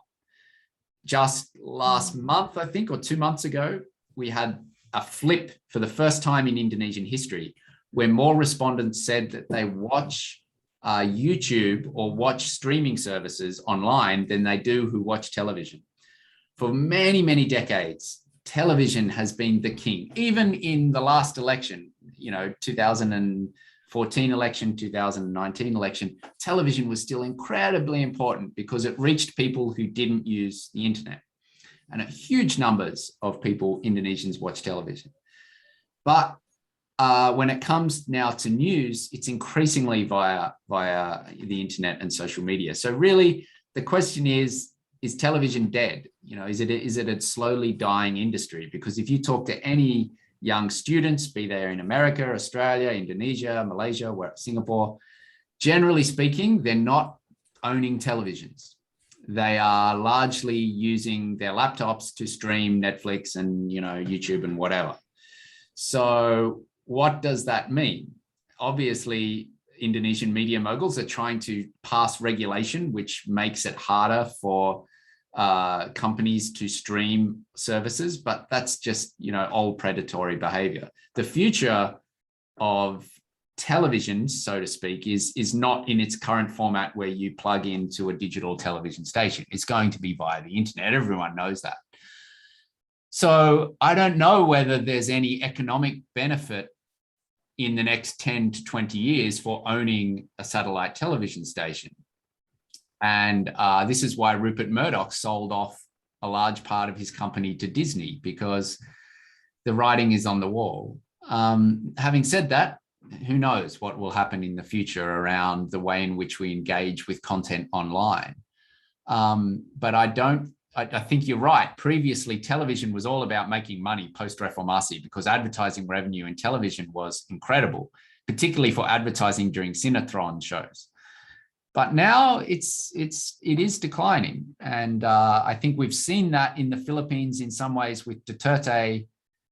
Just last month, I think, or 2 months ago, we had a flip for the first time in Indonesian history, where more respondents said that they watch YouTube or watch streaming services online than they do who watch television. For many, many decades, television has been the king. Even in the last election, 2014 election, 2019 election, television was still incredibly important because it reached people who didn't use the internet. And huge numbers of people, Indonesians, watch television. But when it comes now to news, it's increasingly via the internet and social media. So really, the question is television dead? Is it a slowly dying industry? Because if you talk to any young students, be they in America, Australia, Indonesia, Malaysia, Singapore, generally speaking, they're not owning televisions. They are largely using their laptops to stream Netflix and YouTube and whatever. So what does that mean? Obviously, Indonesian media moguls are trying to pass regulation, which makes it harder for companies to stream services, but that's just old predatory behavior. The future of television, so to speak, is not in its current format where you plug into a digital television station. It's going to be via the internet. Everyone knows that. So I don't know whether there's any economic benefit in the next 10 to 20 years for owning a satellite television station. And this is why Rupert Murdoch sold off a large part of his company to Disney, because the writing is on the wall. Having said that, who knows what will happen in the future around the way in which we engage with content online. But I think you're right. Previously, television was all about making money post-Reformasi, because advertising revenue in television was incredible, particularly for advertising during Sinetron shows. But now it is declining. And I think we've seen that in the Philippines in some ways, with Duterte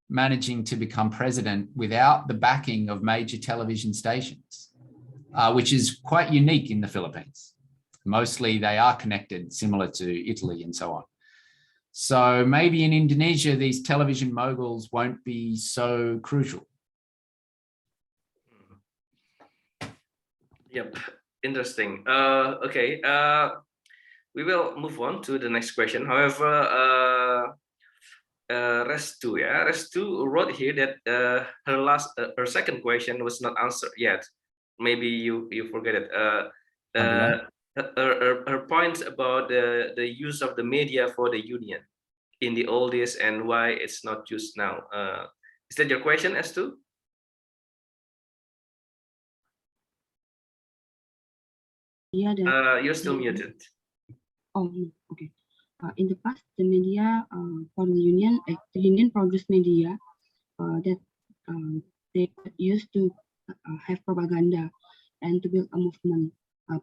managing to become president without the backing of major television stations, which is quite unique in the Philippines. Mostly they are connected, similar to Italy and so on. So maybe in Indonesia, these television moguls won't be so crucial. Yep, interesting. Okay, we will move on to the next question. However, Restu wrote here that her second question was not answered yet. Maybe you forget it. Her points about the use of the media for the union in the old days and why it's not used now. Is that your question, Restu? Yeah. You're still muted. Oh, okay. In the past, the media for the union produced media that they used to have propaganda and to build a movement.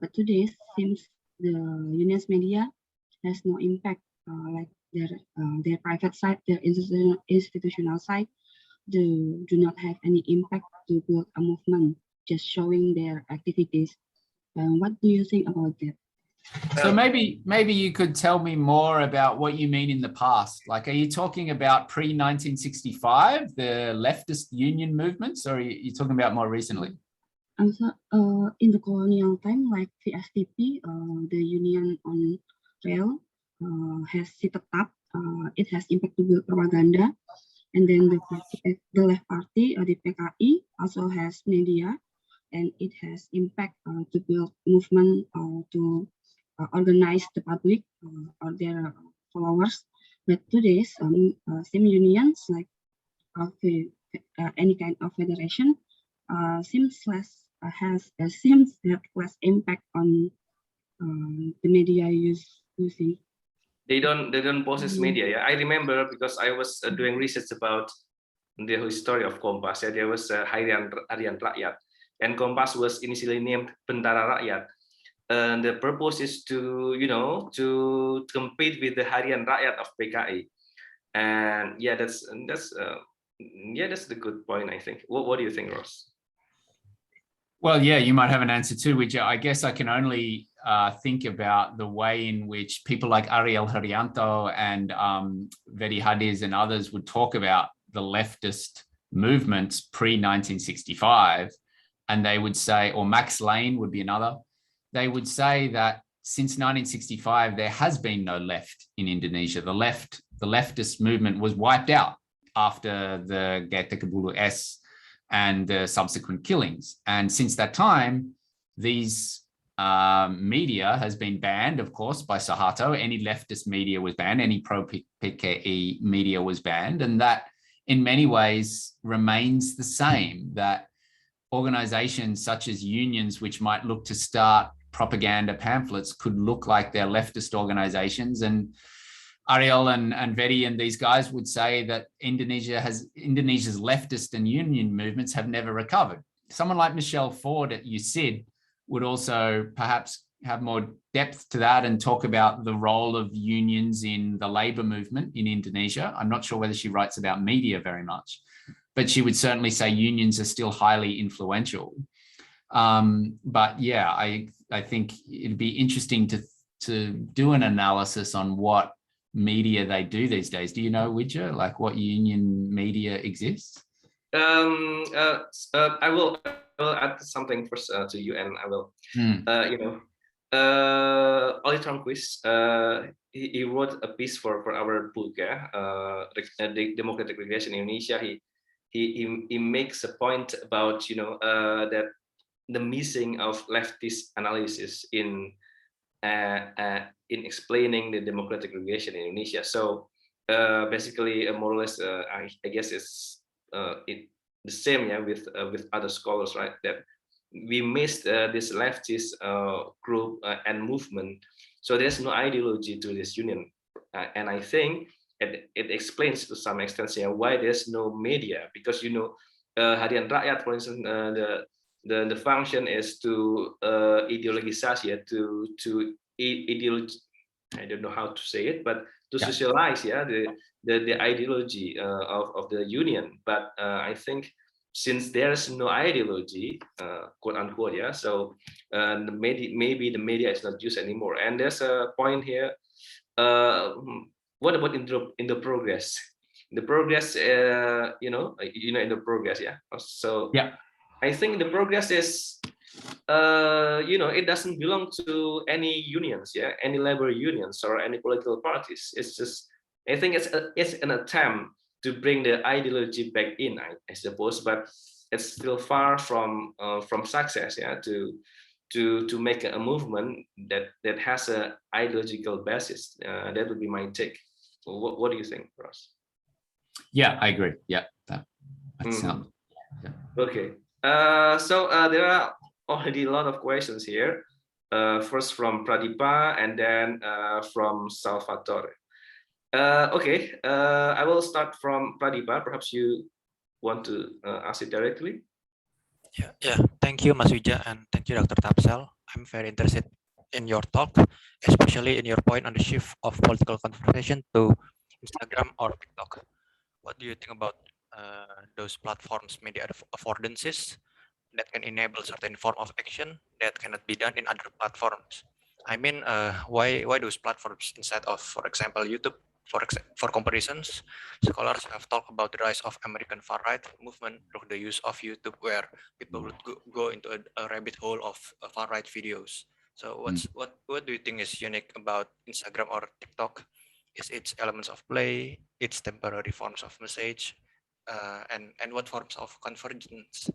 But today, since the union's media has no impact, like their private side, their institutional side, they do not have any impact to build a movement, just showing their activities. What do you think about that? So maybe you could tell me more about what you mean in the past. Like, are you talking about pre-1965, the leftist union movements, or are you talking about more recently? Also, in the colonial time, like VSTP, the union on rail has set up. It has impact to build propaganda, and then the left party, the PKI, also has media, and it has impact to build movement to organize the public or their followers. But today, some unions, like any kind of federation, seems have less impact on the media using. They don't possess media. Yeah, I remember because I was doing research about the history of Kompas. Yeah, there was Harian Rakyat, and Kompas was initially named Bentara Rakyat. And the purpose is to compete with the Harian Rakyat of PKI. And yeah, that's the good point, I think. What do you think, Ross? Well, yeah, you might have an answer too, which I guess I can only think about the way in which people like Ariel Herianto and Vedi Hadiz and others would talk about the leftist movements pre-1965. And they would say, or Max Lane would be another, they would say that since 1965, there has been no left in Indonesia. The leftist movement was wiped out after the Getekebulu S and the subsequent killings. And since that time, these media has been banned, of course, by Suharto. Any leftist media was banned, any pro-PKI media was banned. And that in many ways remains the same, that organizations such as unions, which might look to start propaganda pamphlets, could look like they're leftist organizations. And Ariel and Vedi and these guys would say that Indonesia's leftist and union movements have never recovered. Someone like Michelle Ford at USID would also perhaps have more depth to that and talk about the role of unions in the labor movement in Indonesia. I'm not sure whether she writes about media very much, but she would certainly say unions are still highly influential. But yeah, I think it'd be interesting to do an analysis on what media they do these days. Do you know, Widja, like what union media exists? I will will add something first to you, and I will, Oli Tronquist, he wrote a piece for our book, the Democratic Regulation in Indonesia. He makes a point about that the missing of leftist analysis in explaining the democratic regulation in Indonesia. So basically, more or less, I guess it's the same, with other scholars, right? That we missed this leftist group and movement. So there's no ideology to this union, and I think it explains to some extent why there's no media, because Harian Rakyat, for instance, the function is to ideologisasi, to ideology. I don't know how to say it, but to socialize, the ideology of the union. But I think since there's no ideology, quote unquote, so maybe the media is not used anymore. And there's a point here. What about in the progress? The progress, in the progress, So I think the progress is, it doesn't belong to any unions, any labor unions or any political parties. It's just, I think it's an attempt to bring the ideology back in, I suppose, but it's still far from success, to make a movement that has an ideological basis. That would be my take. What do you think, Ross? Yeah, I agree. Yeah, that sounds. Okay. So there are already a lot of questions here. First from Pradipa, and then from Salvatore. Okay, I will start from Pradipa. Perhaps you want to ask it directly. Yeah. Thank you, Mas Wija, and thank you, Dr. Tapsel. I'm very interested in your talk, especially in your point on the shift of political conversation to Instagram or TikTok. What do you think about those platforms' media affordances that can enable certain form of action that cannot be done in other platforms? I mean, why those platforms instead of, for example, YouTube? For comparisons, scholars have talked about the rise of American far-right movement through the use of YouTube, where people would go into a rabbit hole of far-right videos. So what do you think is unique about Instagram or TikTok? Is its elements of play, its temporary forms of message, and what forms of convergence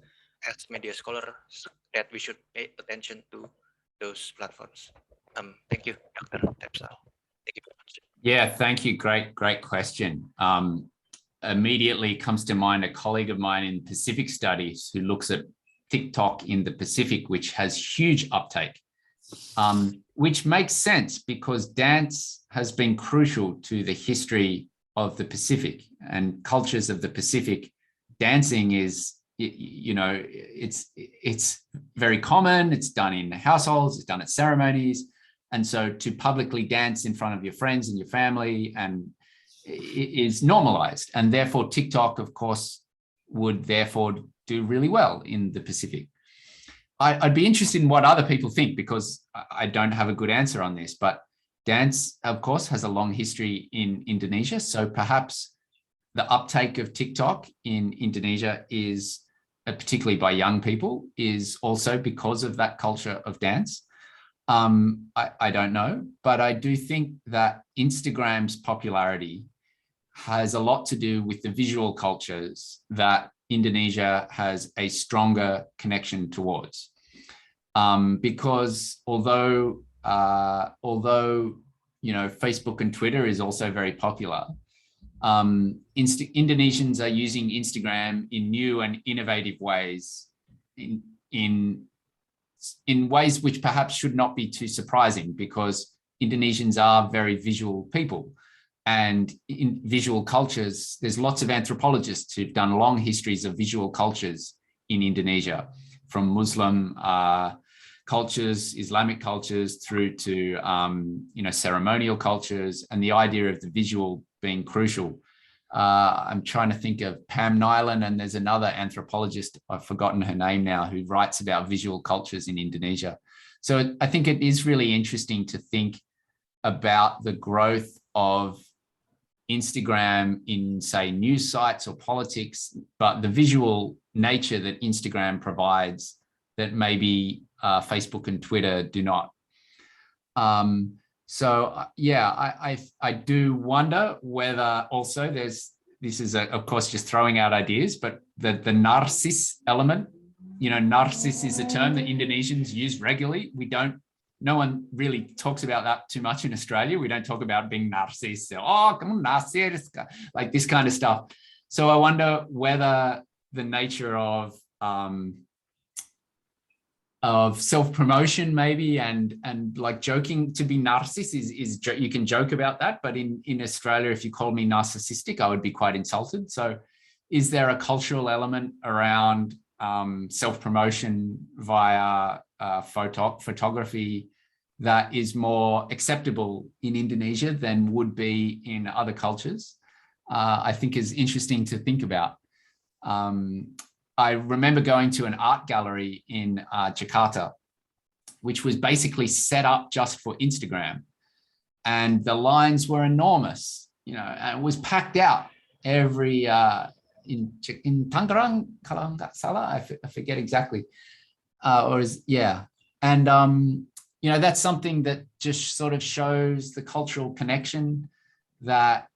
as media scholars that we should pay attention to those platforms? Thank you, Dr. Tapsel. Thank you very much. Yeah, thank you. Great question. Immediately comes to mind a colleague of mine in Pacific Studies who looks at TikTok in the Pacific, which has huge uptake, which makes sense because dance has been crucial to the history of the Pacific and cultures of the Pacific. Dancing is, it's very common. It's done in households, it's done at ceremonies. And so to publicly dance in front of your friends and your family is normalized. And therefore TikTok, of course, would therefore do really well in the Pacific. I'd be interested in what other people think, because I don't have a good answer on this, but dance, of course, has a long history in Indonesia. So perhaps the uptake of TikTok in Indonesia is, particularly by young people, is also because of that culture of dance. I don't know, but I do think that Instagram's popularity has a lot to do with the visual cultures that Indonesia has a stronger connection towards. Because although Facebook and Twitter is also very popular, Indonesians are using Instagram in new and innovative ways, in ways which perhaps should not be too surprising, because Indonesians are very visual people. And in visual cultures, there's lots of anthropologists who've done long histories of visual cultures in Indonesia, from Muslim cultures, Islamic cultures, through to ceremonial cultures, and the idea of the visual being crucial. I'm trying to think of Pam Nyland, and there's another anthropologist, I've forgotten her name now, who writes about visual cultures in Indonesia. So I think it is really interesting to think about the growth of Instagram in, say, news sites or politics, but the visual nature that Instagram provides that maybe Facebook and Twitter do not. So yeah, I do wonder whether also this is of course just throwing out ideas, but the narciss element, you know, narciss is a term that Indonesians use regularly. No one really talks about that too much in Australia. We don't talk about being narciss. Oh, come on, narciss, like this kind of stuff. So I wonder whether the nature of self-promotion maybe and like joking, to be narciss is you can joke about that, but in Australia, if you called me narcissistic, I would be quite insulted. So is there a cultural element around self-promotion via photography that is more acceptable in Indonesia than would be in other cultures? I think is interesting to think about. I remember going to an art gallery in Jakarta, which was basically set up just for Instagram. And the lines were enormous, you know, and it was packed out every, in Tangerang, kalau nggak salah, I forget exactly. And, you know, that's something that just sort of shows the cultural connection that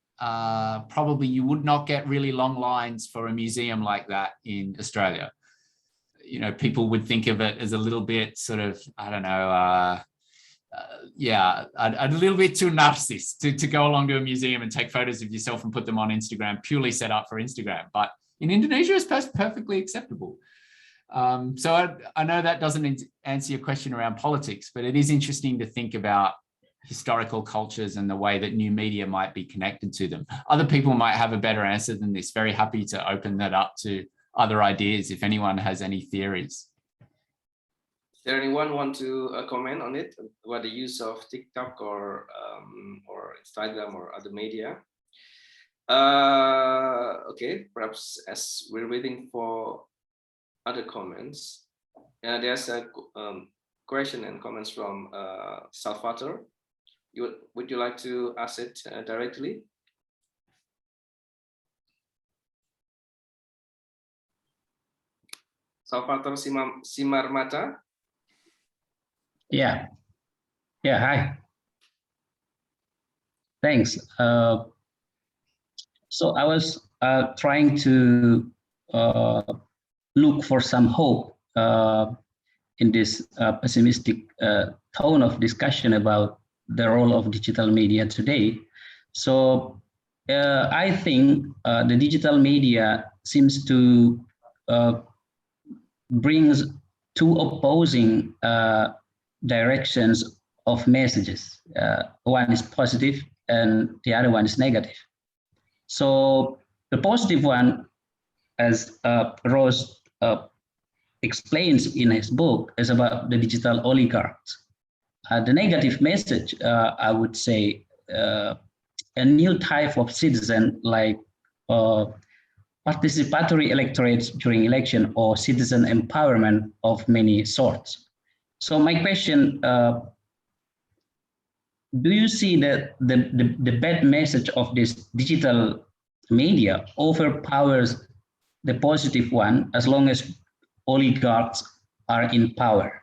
probably you would not get really long lines for a museum like that in Australia. You know, people would think of it as a little bit sort of, I don't know, a little bit too narciss to go along to a museum and take photos of yourself and put them on Instagram, purely set up for Instagram. But in Indonesia, it's perfectly acceptable. So I know that doesn't answer your question around politics, but it is interesting to think about historical cultures and the way that new media might be connected to them. Other people might have a better answer than this. Very happy to open that up to other ideas if anyone has any theories. Is there anyone want to comment on it, about the use of TikTok or Instagram or other media? Okay, perhaps as we're waiting for other comments, there's a question and comments from Salvatore. Would you like to ask it directly? Salvatore Simarmata? Yeah. Yeah, hi. Thanks. So I was trying to look for some hope in this pessimistic tone of discussion about the role of digital media today. So I think the digital media seems to brings two opposing directions of messages. One is positive and the other one is negative. So the positive one, as Rose explains in his book, is about the digital oligarchs. The negative message, I would say, a new type of citizen, like participatory electorates during election or citizen empowerment of many sorts. So my question, do you see that the bad message of this digital media overpowers the positive one as long as oligarchs are in power?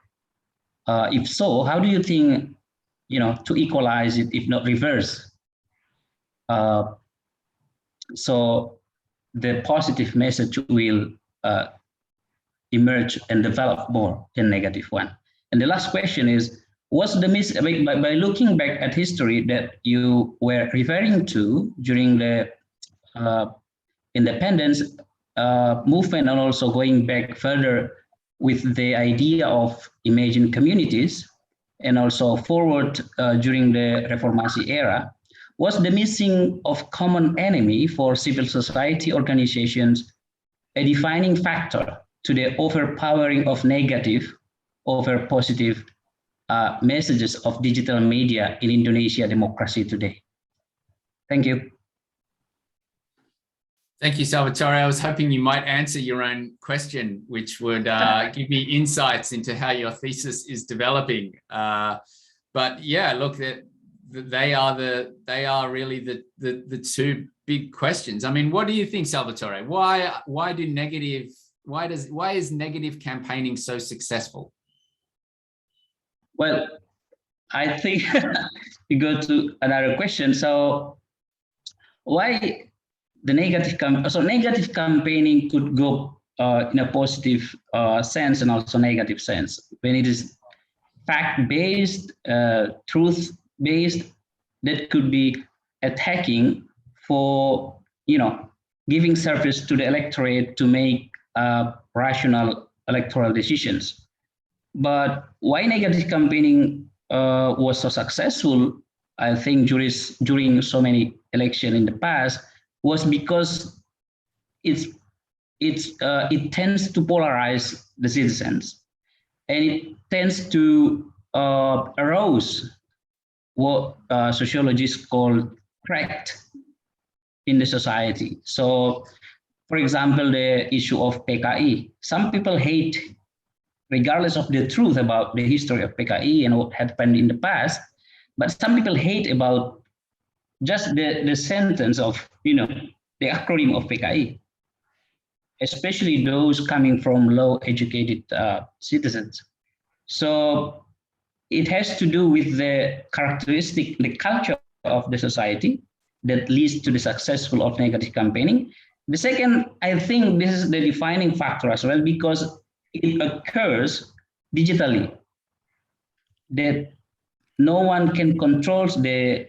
If so, how do you think, to equalize it, if not reverse? So the positive message will emerge and develop more than negative one. And the last question is, what's the by looking back at history that you were referring to during the independence movement, and also going back further with the idea of imagined communities, and also forward during the Reformasi era, was the missing of common enemy for civil society organizations a defining factor to the overpowering of negative over positive messages of digital media in Indonesia democracy today? Thank you. Thank you, Salvatore. I was hoping you might answer your own question, which would give me insights into how your thesis is developing. But yeah, look, they are really the two big questions. I mean, what do you think, Salvatore? Why do negative Why is negative campaigning so successful? Well, I think we go to another question. So why the negative negative campaigning could go in a positive sense and also negative sense when it is fact-based, truth-based, that could be attacking for giving service to the electorate to make rational electoral decisions. But why negative campaigning was so successful, I think, during so many elections in the past, was because it tends to polarize the citizens, and it tends to arouse what sociologists call cracked in the society. So, for example, the issue of PKI. Some people hate, regardless of the truth about the history of PKI and what happened in the past, but some people hate about just the sentence of, the acronym of PKI, especially those coming from low-educated citizens. So it has to do with the characteristic, the culture of the society that leads to the successful of negative campaigning. The second, I think this is the defining factor as well, because it occurs digitally, that no one can control the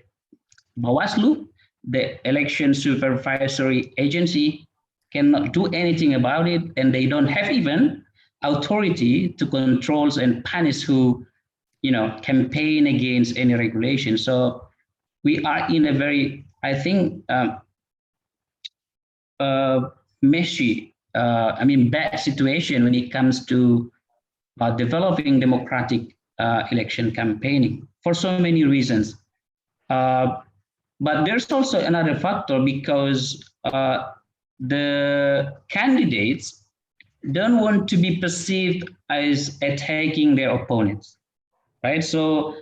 Bawaslu, the election supervisory agency, cannot do anything about it, and they don't have even authority to control and punish who, campaign against any regulation. So we are in a very, I think, messy, bad situation when it comes to developing democratic election campaigning for so many reasons. But there's also another factor, because the candidates don't want to be perceived as attacking their opponents, right? So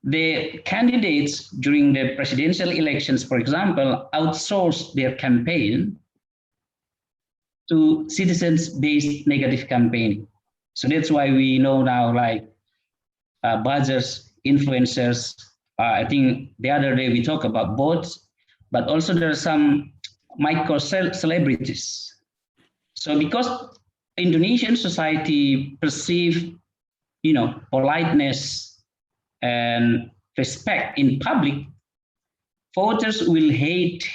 the candidates during the presidential elections, for example, outsource their campaign to citizens-based negative campaigning. So that's why we know now, like buzzers, influencers. I think the other day we talked about bots, but also there are some micro celebrities. So because Indonesian society perceive, politeness and respect in public, voters will hate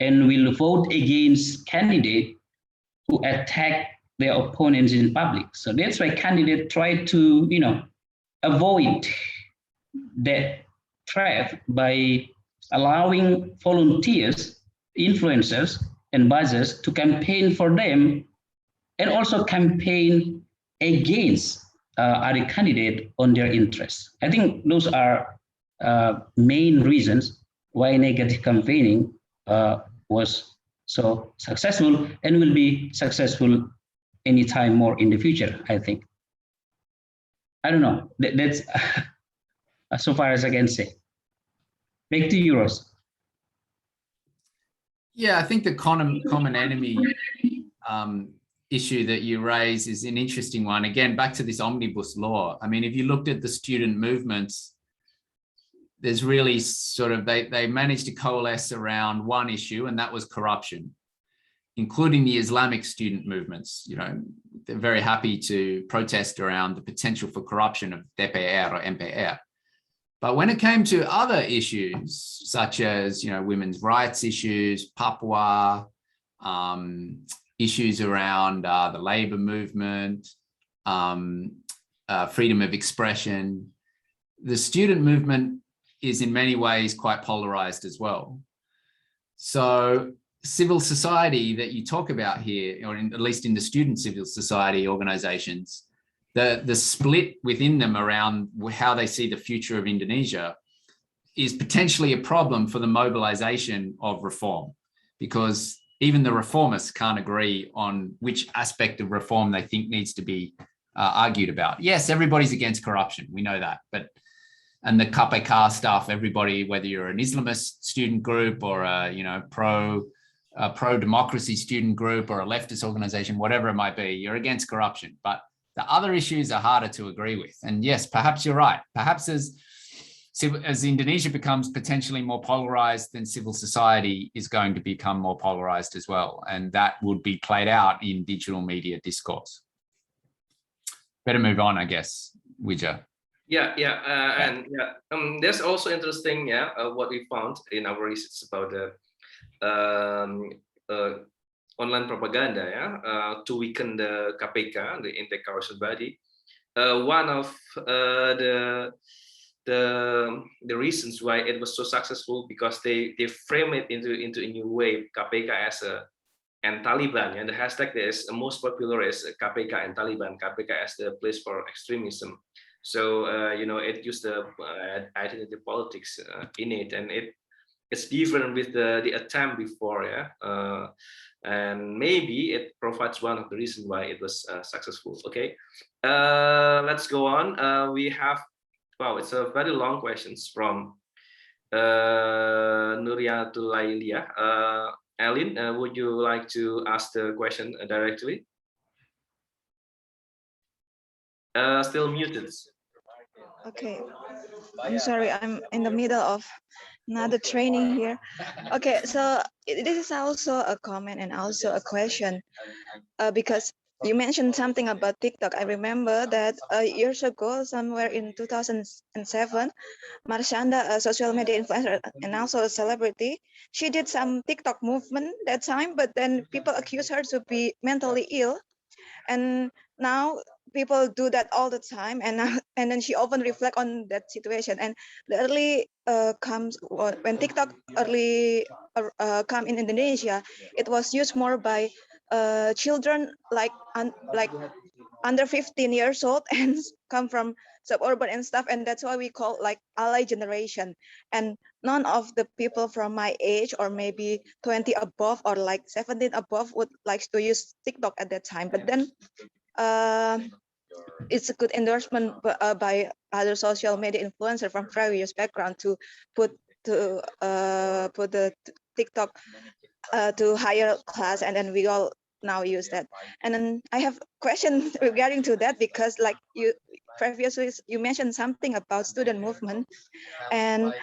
and will vote against candidates who attack their opponents in public. So that's why candidates try to, avoid that trap by allowing volunteers, influencers, and buzzers to campaign for them, and also campaign against other candidate on their interests. I think those are main reasons why negative campaigning was so successful and will be successful anytime more in the future, I think. I don't know, that's so far as I can say. Back to you, Ross. Yeah, I think the common enemy issue that you raise is an interesting one. Again, back to this omnibus law. I mean, if you looked at the student movements, there's really sort of, they managed to coalesce around one issue, and that was corruption, including the Islamic student movements. They're very happy to protest around the potential for corruption of DPR or MPR. But when it came to other issues, such as, women's rights issues, Papua, issues around the labor movement, freedom of expression, the student movement is in many ways quite polarized as well. So civil society that you talk about here, or at least in the student civil society organizations, the split within them around how they see the future of Indonesia is potentially a problem for the mobilization of reform, because even the reformists can't agree on which aspect of reform they think needs to be argued about. Yes, everybody's against corruption, we know that, and the KPK stuff, everybody, whether you're an Islamist student group or a pro a pro-democracy student group or a leftist organization, whatever it might be, you're against corruption. But the other issues are harder to agree with. And yes, perhaps you're right. Perhaps as Indonesia becomes potentially more polarized, then civil society is going to become more polarized as well. And that would be played out in digital media discourse. Better move on, I guess, Wija. There's also interesting, what we found in our research about the online propaganda, to weaken the KPK, the anti-corruption body. One of the reasons why it was so successful, because they frame it into a new way, KPK as and Taliban, and the hashtag is most popular is KPK and Taliban, KPK as the place for extremism. So it used the identity politics in it, and it's different with the attempt before, and maybe it provides one of the reasons why it was successful. Okay, let's go on. We have, wow, it's a very long questions from Nuriatul Lailia. Aline, would you like to ask the question directly? Still muted. Okay, I'm sorry, I'm in the middle of another training here. Okay, so this is also a comment and also a question, because you mentioned something about TikTok. I remember that years ago, somewhere in 2007, Marshanda, a social media influencer and also a celebrity, she did some TikTok movement that time, but then people accused her to be mentally ill. And now people do that all the time, and then she often reflect on that situation. And the early comes when TikTok early come in Indonesia, it was used more by children like under 15 years old and come from suburban and stuff, and that's why we call like ally generation. And none of the people from my age or maybe 20 above or like 17 above would like to use TikTok at that time. But then it's a good endorsement by other social media influencer from various background to put the TikTok to higher class, and then we all now use that. And then I have question regarding to that, because like you previously you mentioned something about student movement, and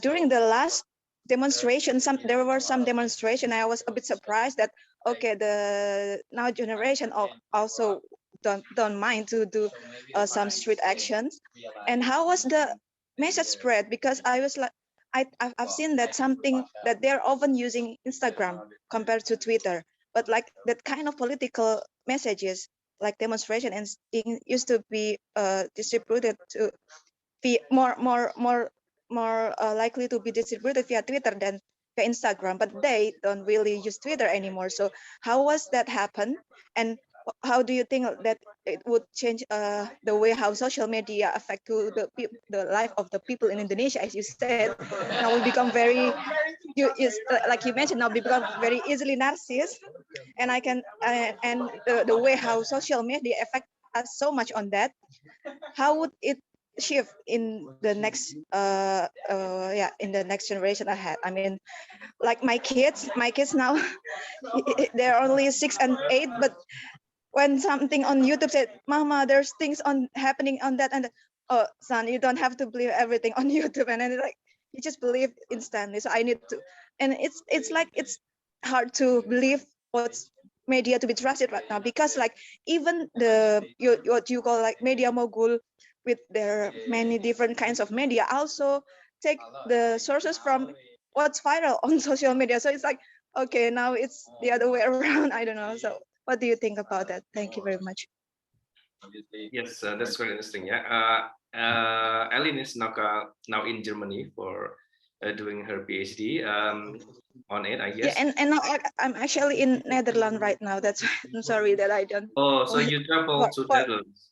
during the last demonstration, there were some demonstration. I was a bit surprised that okay, the now generation also don't mind to do some street actions. And how was the message spread? Because I was like, I've seen that something that they're often using Instagram compared to Twitter, but like that kind of political messages like demonstration and used to be distributed to be more likely to be distributed via Twitter than via Instagram, but they don't really use Twitter anymore. So how was that happen? And how do you think that it would change the way how social media affect to the life of the people in Indonesia? As you said, now we become very, like you mentioned, now we become very easily narcissist, and I can and the way how social media affect us so much on that. How would it shift in the next in the next generation ahead? I mean, like my kids now they're only 6 and 8, but when something on YouTube said, "Mama, there's things happening on that," and oh, son, you don't have to believe everything on YouTube, and then like you just believe instantly. So I need to, and it's like it's hard to believe what's media to be trusted right now, because like even what you call like media mogul with their many different kinds of media also take the sources from what's viral on social media. So it's like, okay, now it's the other way around. I don't know. So what do you think about that? Thank you very much. Yes, that's very interesting. Ellen is now in Germany for doing her PhD on it, I guess. Yeah, and now I'm actually in Netherlands right now. That's why I'm sorry that I don't. Oh, so you travel to Netherlands?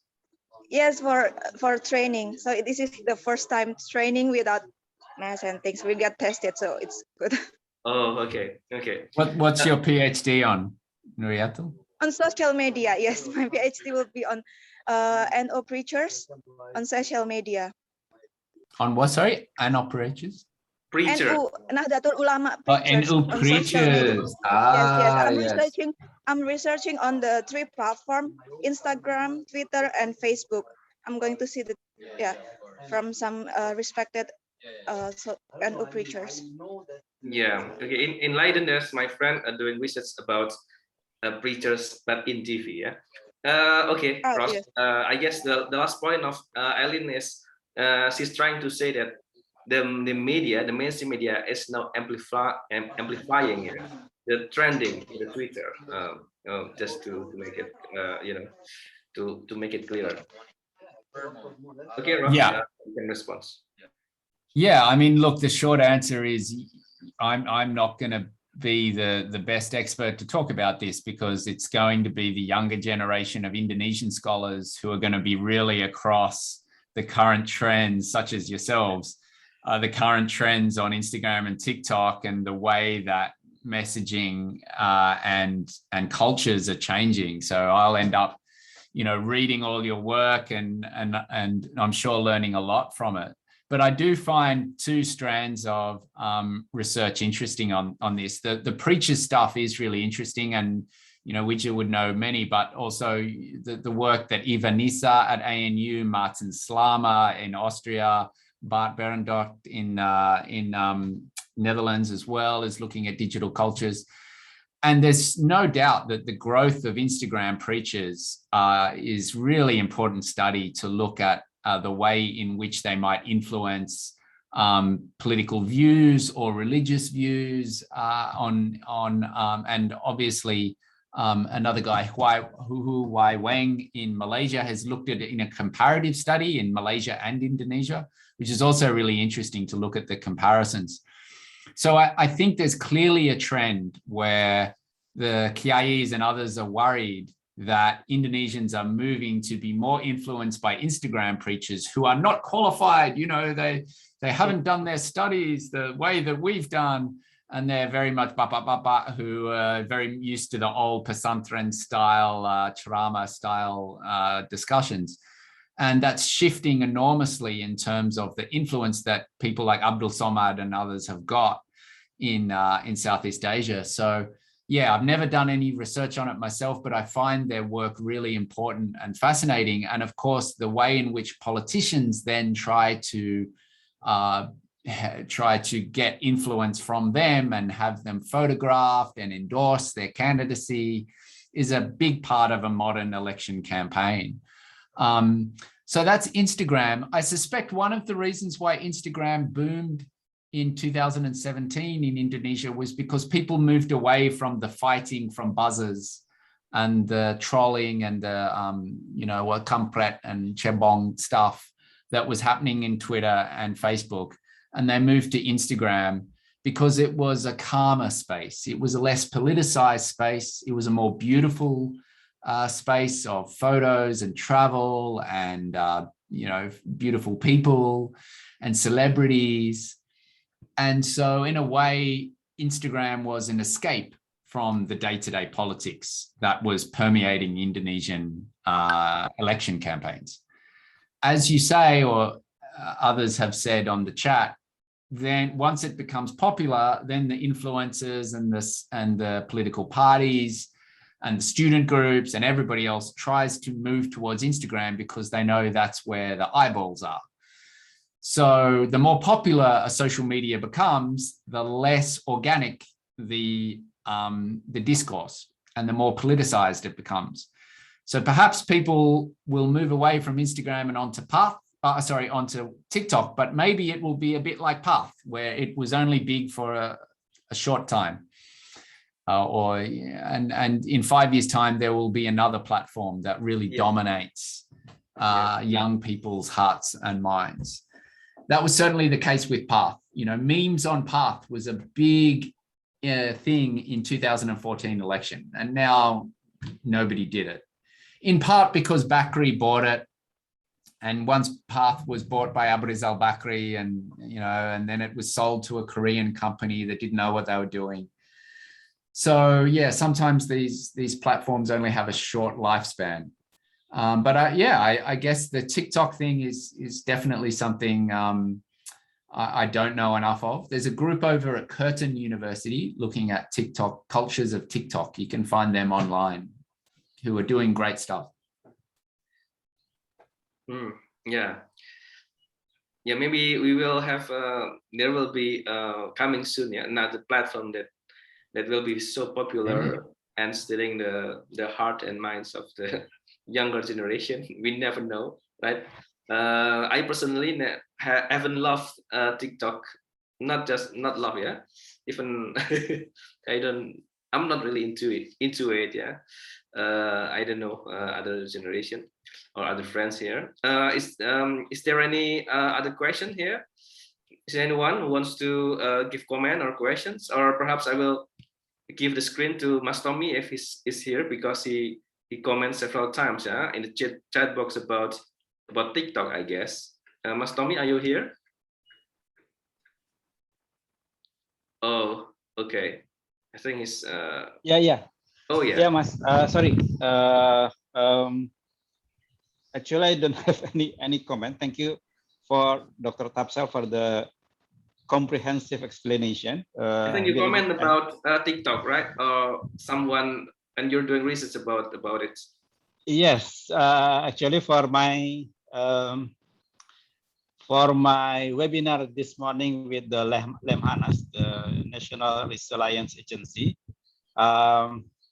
Yes, for training. So this is the first time training without mask and things. We get tested, so it's good. Oh, okay. What's your PhD on, Nuriatul? On social media, yes. My PhD will be on NO preachers on social media. On what? Sorry, NO preachers. preacher. NU Nahdlatul Ulama preachers NU on social media. preachers. Yes. Yes. I'm researching on the 3 platform: Instagram, Twitter, and Facebook. I'm going to see from some respected NU preachers. Yeah. Okay. Enlighten us, my friend, doing research about preachers, but in TV. Yeah. Okay, Ross. Yes. I guess the last point of Ellen is she's trying to say that the media, the mainstream media, is now amplifying the trending in the Twitter. Just to make it to make it clearer. Okay, Ross. Yeah. You can respond. Yeah, I mean, look, the short answer is I'm not going to be the best expert to talk about this, because it's going to be the younger generation of Indonesian scholars who are going to be really across the current trends, such as yourselves, the current trends on Instagram and TikTok, and the way that messaging and cultures are changing. So I'll end up, reading all your work and I'm sure learning a lot from it. But I do find 2 strands of research interesting on this. The preacher stuff is really interesting, and Widja would know many, but also the work that Eva Nisa at ANU, Martin Slama in Austria, Bart Berendorf in Netherlands as well, is looking at digital cultures. And there's no doubt that the growth of Instagram preachers is really important study to look at the way in which they might influence political views or religious views and obviously another guy, Hu Wai Wang in Malaysia, has looked at it in a comparative study in Malaysia and Indonesia, which is also really interesting to look at the comparisons. So I think there's clearly a trend where the Kiais and others are worried that Indonesians are moving to be more influenced by Instagram preachers who are not qualified. They haven't done their studies the way that we've done, and they're very much who are very used to the old pesantren style, ceramah style discussions. And that's shifting enormously in terms of the influence that people like Abdul Somad and others have got in Southeast Asia. So yeah, I've never done any research on it myself, but I find their work really important and fascinating. And of course, the way in which politicians then try to get influence from them and have them photographed and endorse their candidacy is a big part of a modern election campaign. So that's Instagram. I suspect one of the reasons why Instagram boomed in 2017 in Indonesia was because people moved away from the fighting from buzzers and the trolling and the kampret and cebong stuff that was happening in Twitter and Facebook, and they moved to Instagram because it was a calmer space. It was a less politicized space. It was a more beautiful space of photos and travel and beautiful people and celebrities. And so in a way, Instagram was an escape from the day-to-day politics that was permeating Indonesian election campaigns. As you say, or others have said on the chat, then once it becomes popular, then the influencers and the political parties and the student groups and everybody else tries to move towards Instagram because they know that's where the eyeballs are. So the more popular a social media becomes, the less organic the discourse and the more politicized it becomes. So perhaps people will move away from Instagram and onto onto TikTok, but maybe it will be a bit like Path, where it was only big for a short time. And in 5 years' time, there will be another platform that really dominates young people's hearts and minds. That was certainly the case with Path. Memes on Path was a big thing in 2014 election, and now nobody did it. In part because Bakri bought it, and once Path was bought by Abrizal Bakri, and then it was sold to a Korean company that didn't know what they were doing. So yeah, sometimes these platforms only have a short lifespan. But I guess the TikTok thing is definitely something I don't know enough of. There's a group over at Curtin University looking at TikTok, cultures of TikTok. You can find them online, who are doing great stuff. Yeah. Yeah, maybe we will have, there will be coming soon, yeah, another platform that will be so popular and stealing the heart and minds of the younger generation. We never know, right? I personally haven't loved TikTok, not love, yeah. Even I'm not really into it, yeah. I don't know other generation or other friends here. Is there any other question here? Is there anyone who wants to give comment or questions? Or perhaps I will give the screen to Mas Tommy if he's here, because he comments several times, yeah, in the chat box about TikTok, I guess. Mas Tommy, are you here? Oh, okay. I think he's Yeah. Oh yeah. Yeah, Mas. Sorry. Actually, I don't have any comment. Thank you for Dr. Tapsel for the comprehensive explanation. I think you comment about TikTok, right? Or someone, and you're doing research about it. Yes, actually for my webinar this morning with the Lemhanas, the National Resilience Agency,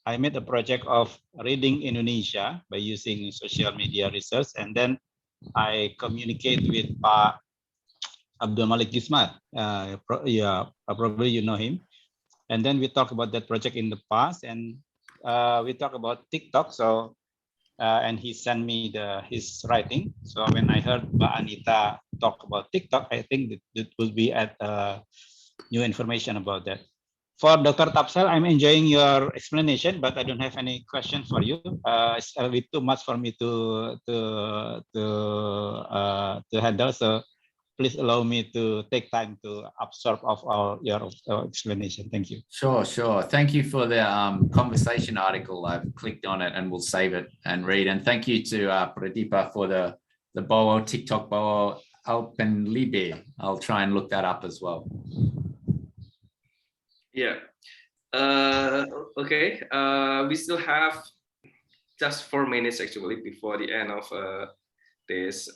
I made a project of reading Indonesia by using social media research, and then I communicate with Pak Abdul Malik Gismat. Probably you know him. And then we talk about that project in the past, and we talk about TikTok. So and he sent me his writing. So when I heard Mbak Anita talk about TikTok, I think that will be at new information about that. For Dr. Tapsel, I'm enjoying your explanation, but I don't have any question for you. It's a bit too much for me to handle. So please allow me to take time to absorb of your explanation. Thank you. Sure. Thank you for the conversation article. I've clicked on it and will save it and read. And thank you to Pradipa for the Bowo TikTok Bowo Open Libe. I'll try and look that up as well. Yeah. Okay. We still have just 4 minutes actually before the end of this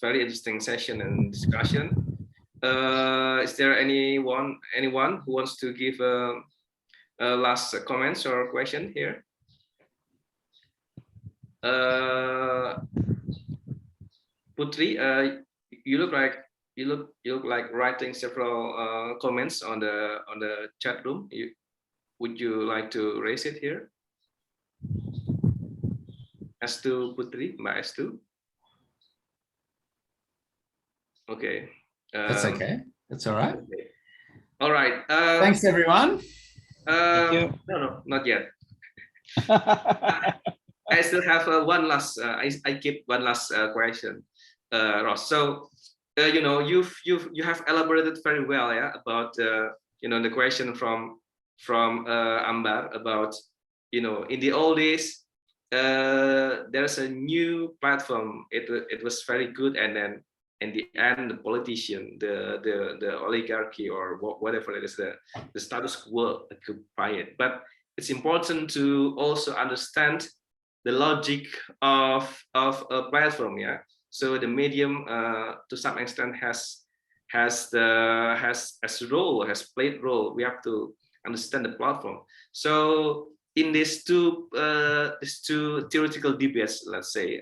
very interesting session and discussion. Is there anyone who wants to give a last comments or question here? Putri, you look like writing several comments on the chat room. Would you like to raise it here? Estu Putri, Mbak Estu. Okay. That's okay. That's all right. Okay. All right. Thanks, everyone. Thank you. No, not yet. I still have one last. I keep one last question, Ross. So, you have elaborated very well, yeah, about the question from Ambar about in the old days there's a new platform. It was very good, and then in the end, the politician, the oligarchy, or whatever it is, the status quo occupy it. But it's important to also understand the logic of a platform, yeah. So the medium, to some extent, has played role. We have to understand the platform. So in these two theoretical debates, let's say,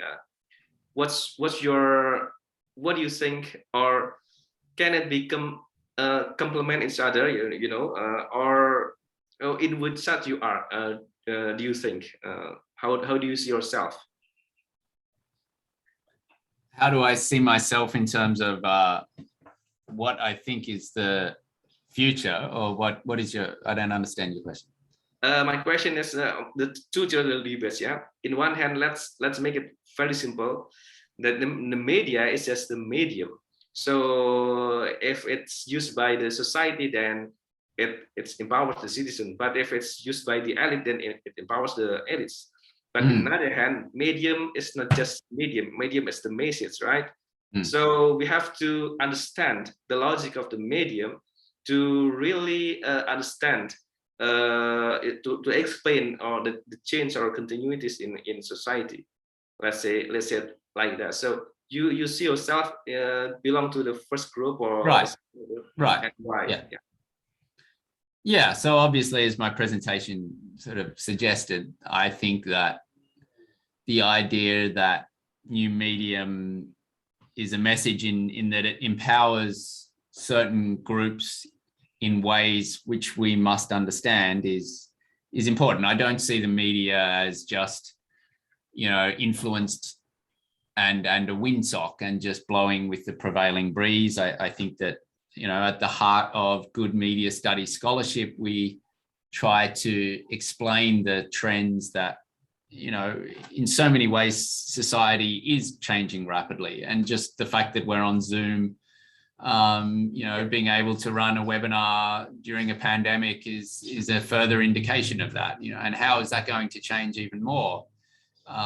what do you think, or can it become complement each other, or in which side you are? Do you think? How do you see yourself? How do I see myself in terms of what I think is the future, or what is your? I don't understand your question. My question is the two theoretical debates. Yeah. In one hand, let's make it very simple. That the media is just the medium. So if it's used by the society, then it empowers the citizen. But if it's used by the elite, then it empowers the elites. But on the other hand, medium is not just medium. Medium is the message, right? So we have to understand the logic of the medium to really understand, to explain or the change or continuities in society. Let's say it like that. So you see yourself belong to the first group or right. And why? Yeah. So obviously, as my presentation sort of suggested, I think that the idea that new medium is a message in that it empowers certain groups in ways which we must understand is important. I don't see the media as just, influenced and a windsock and just blowing with the prevailing breeze. I think that, at the heart of good media studies scholarship, we try to explain the trends that, in so many ways, society is changing rapidly. And just the fact that we're on Zoom, being able to run a webinar during a pandemic is a further indication of that, and how is that going to change even more?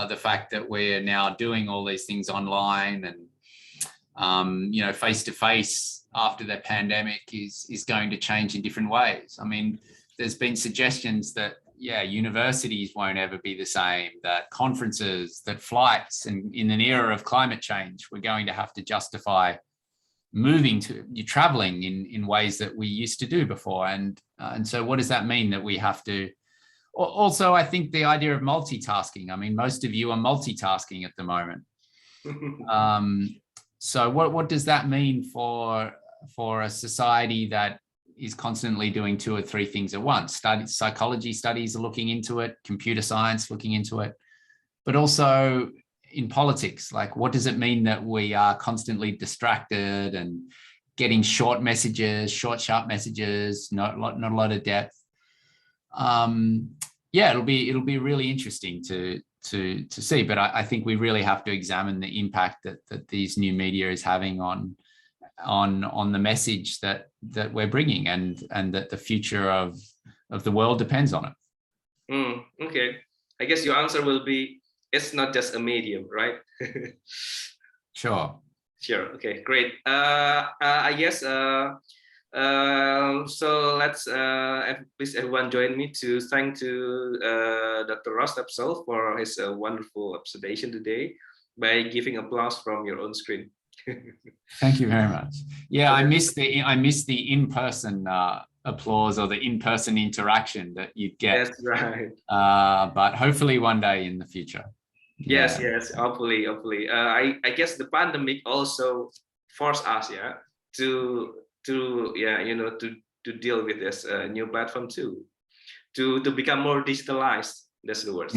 The fact that we're now doing all these things online and, face-to-face after the pandemic is going to change in different ways. I mean, there's been suggestions that, universities won't ever be the same, that conferences, that flights, and in an era of climate change, we're going to have to justify traveling in ways that we used to do before. And so what does that mean that we have to? Also, I think the idea of multitasking, I mean, most of you are multitasking at the moment. So what does that mean for a society that is constantly doing 2 or 3 things at once? Psychology studies are looking into it, computer science looking into it, but also in politics, like what does it mean that we are constantly distracted and getting short messages, sharp messages, not a lot of depth? It'll be really interesting to see, but I think we really have to examine the impact that these new media is having on the message that we're bringing, and that the future of the world depends on it. Okay, I guess your answer will be it's not just a medium, right? Sure. Okay, great. I guess so let's please everyone join me to thank to Dr. Ross Tapsel for his wonderful observation today by giving applause from your own screen. Thank you very much. Yeah, I missed the in-person applause or the in-person interaction that you'd get. That's right. But hopefully one day in the future. Yes, hopefully. I guess the pandemic also forced us, to deal with this new platform too, to become more digitalized. That's the words.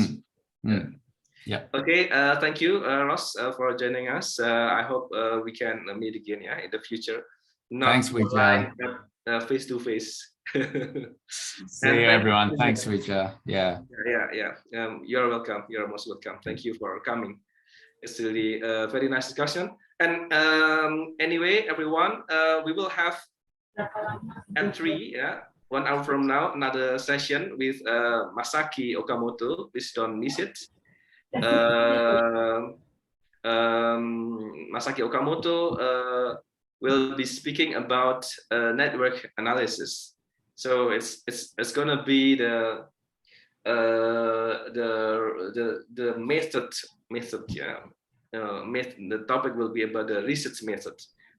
Yeah. Okay. Thank you, Ross, for joining us. I hope we can meet again, in the future. Thanks, Wijaya. Face to face. See you, everyone. Thanks, Wijaya. Yeah. You're welcome. You're most welcome. Thank you for coming. It's really a very nice discussion. And anyway, everyone, we will have at 3, 1 hour from now, another session with Masaki Okamoto. Please don't miss it. Masaki Okamoto will be speaking about network analysis. So it's gonna be the method. The topic will be about the research method,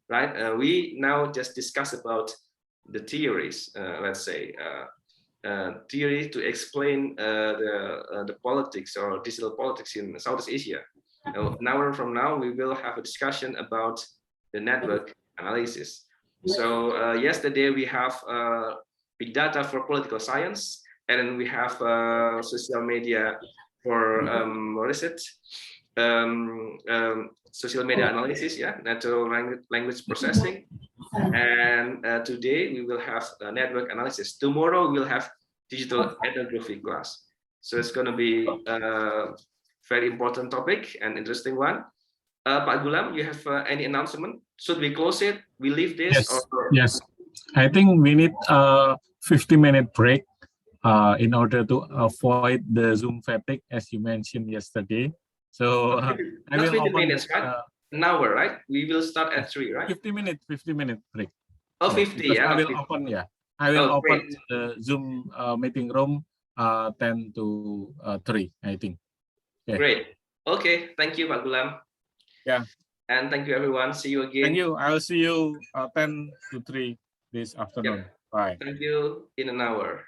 right? We now just discuss about the theories, let's say, theory to explain the politics or digital politics in Southeast Asia. An hour from now, we will have a discussion about the network analysis. So yesterday we have big data for political science, and then we have social media for social media analysis, natural language processing. And today we will have network analysis. Tomorrow we'll have digital ethnography class. So it's going to be a very important topic and interesting one. Pak Gulam, you have any announcement? Should we close it? We leave this? Yes. I think we need a 50-minute break in order to avoid the Zoom fatigue, as you mentioned yesterday. So I will 50 open minutes, right? An hour, right? We will start at 3, right? 50 minute break. Oh, 50, Because yeah. I will 50. open, I will Oh, open great. the Zoom meeting room 10 to 3, I think. Okay. Great. Okay, thank you, Pak Gulam. Yeah. And thank you, everyone. See you again. Thank you. I will see you 10 to 3 this afternoon. Bye. Thank you in an hour.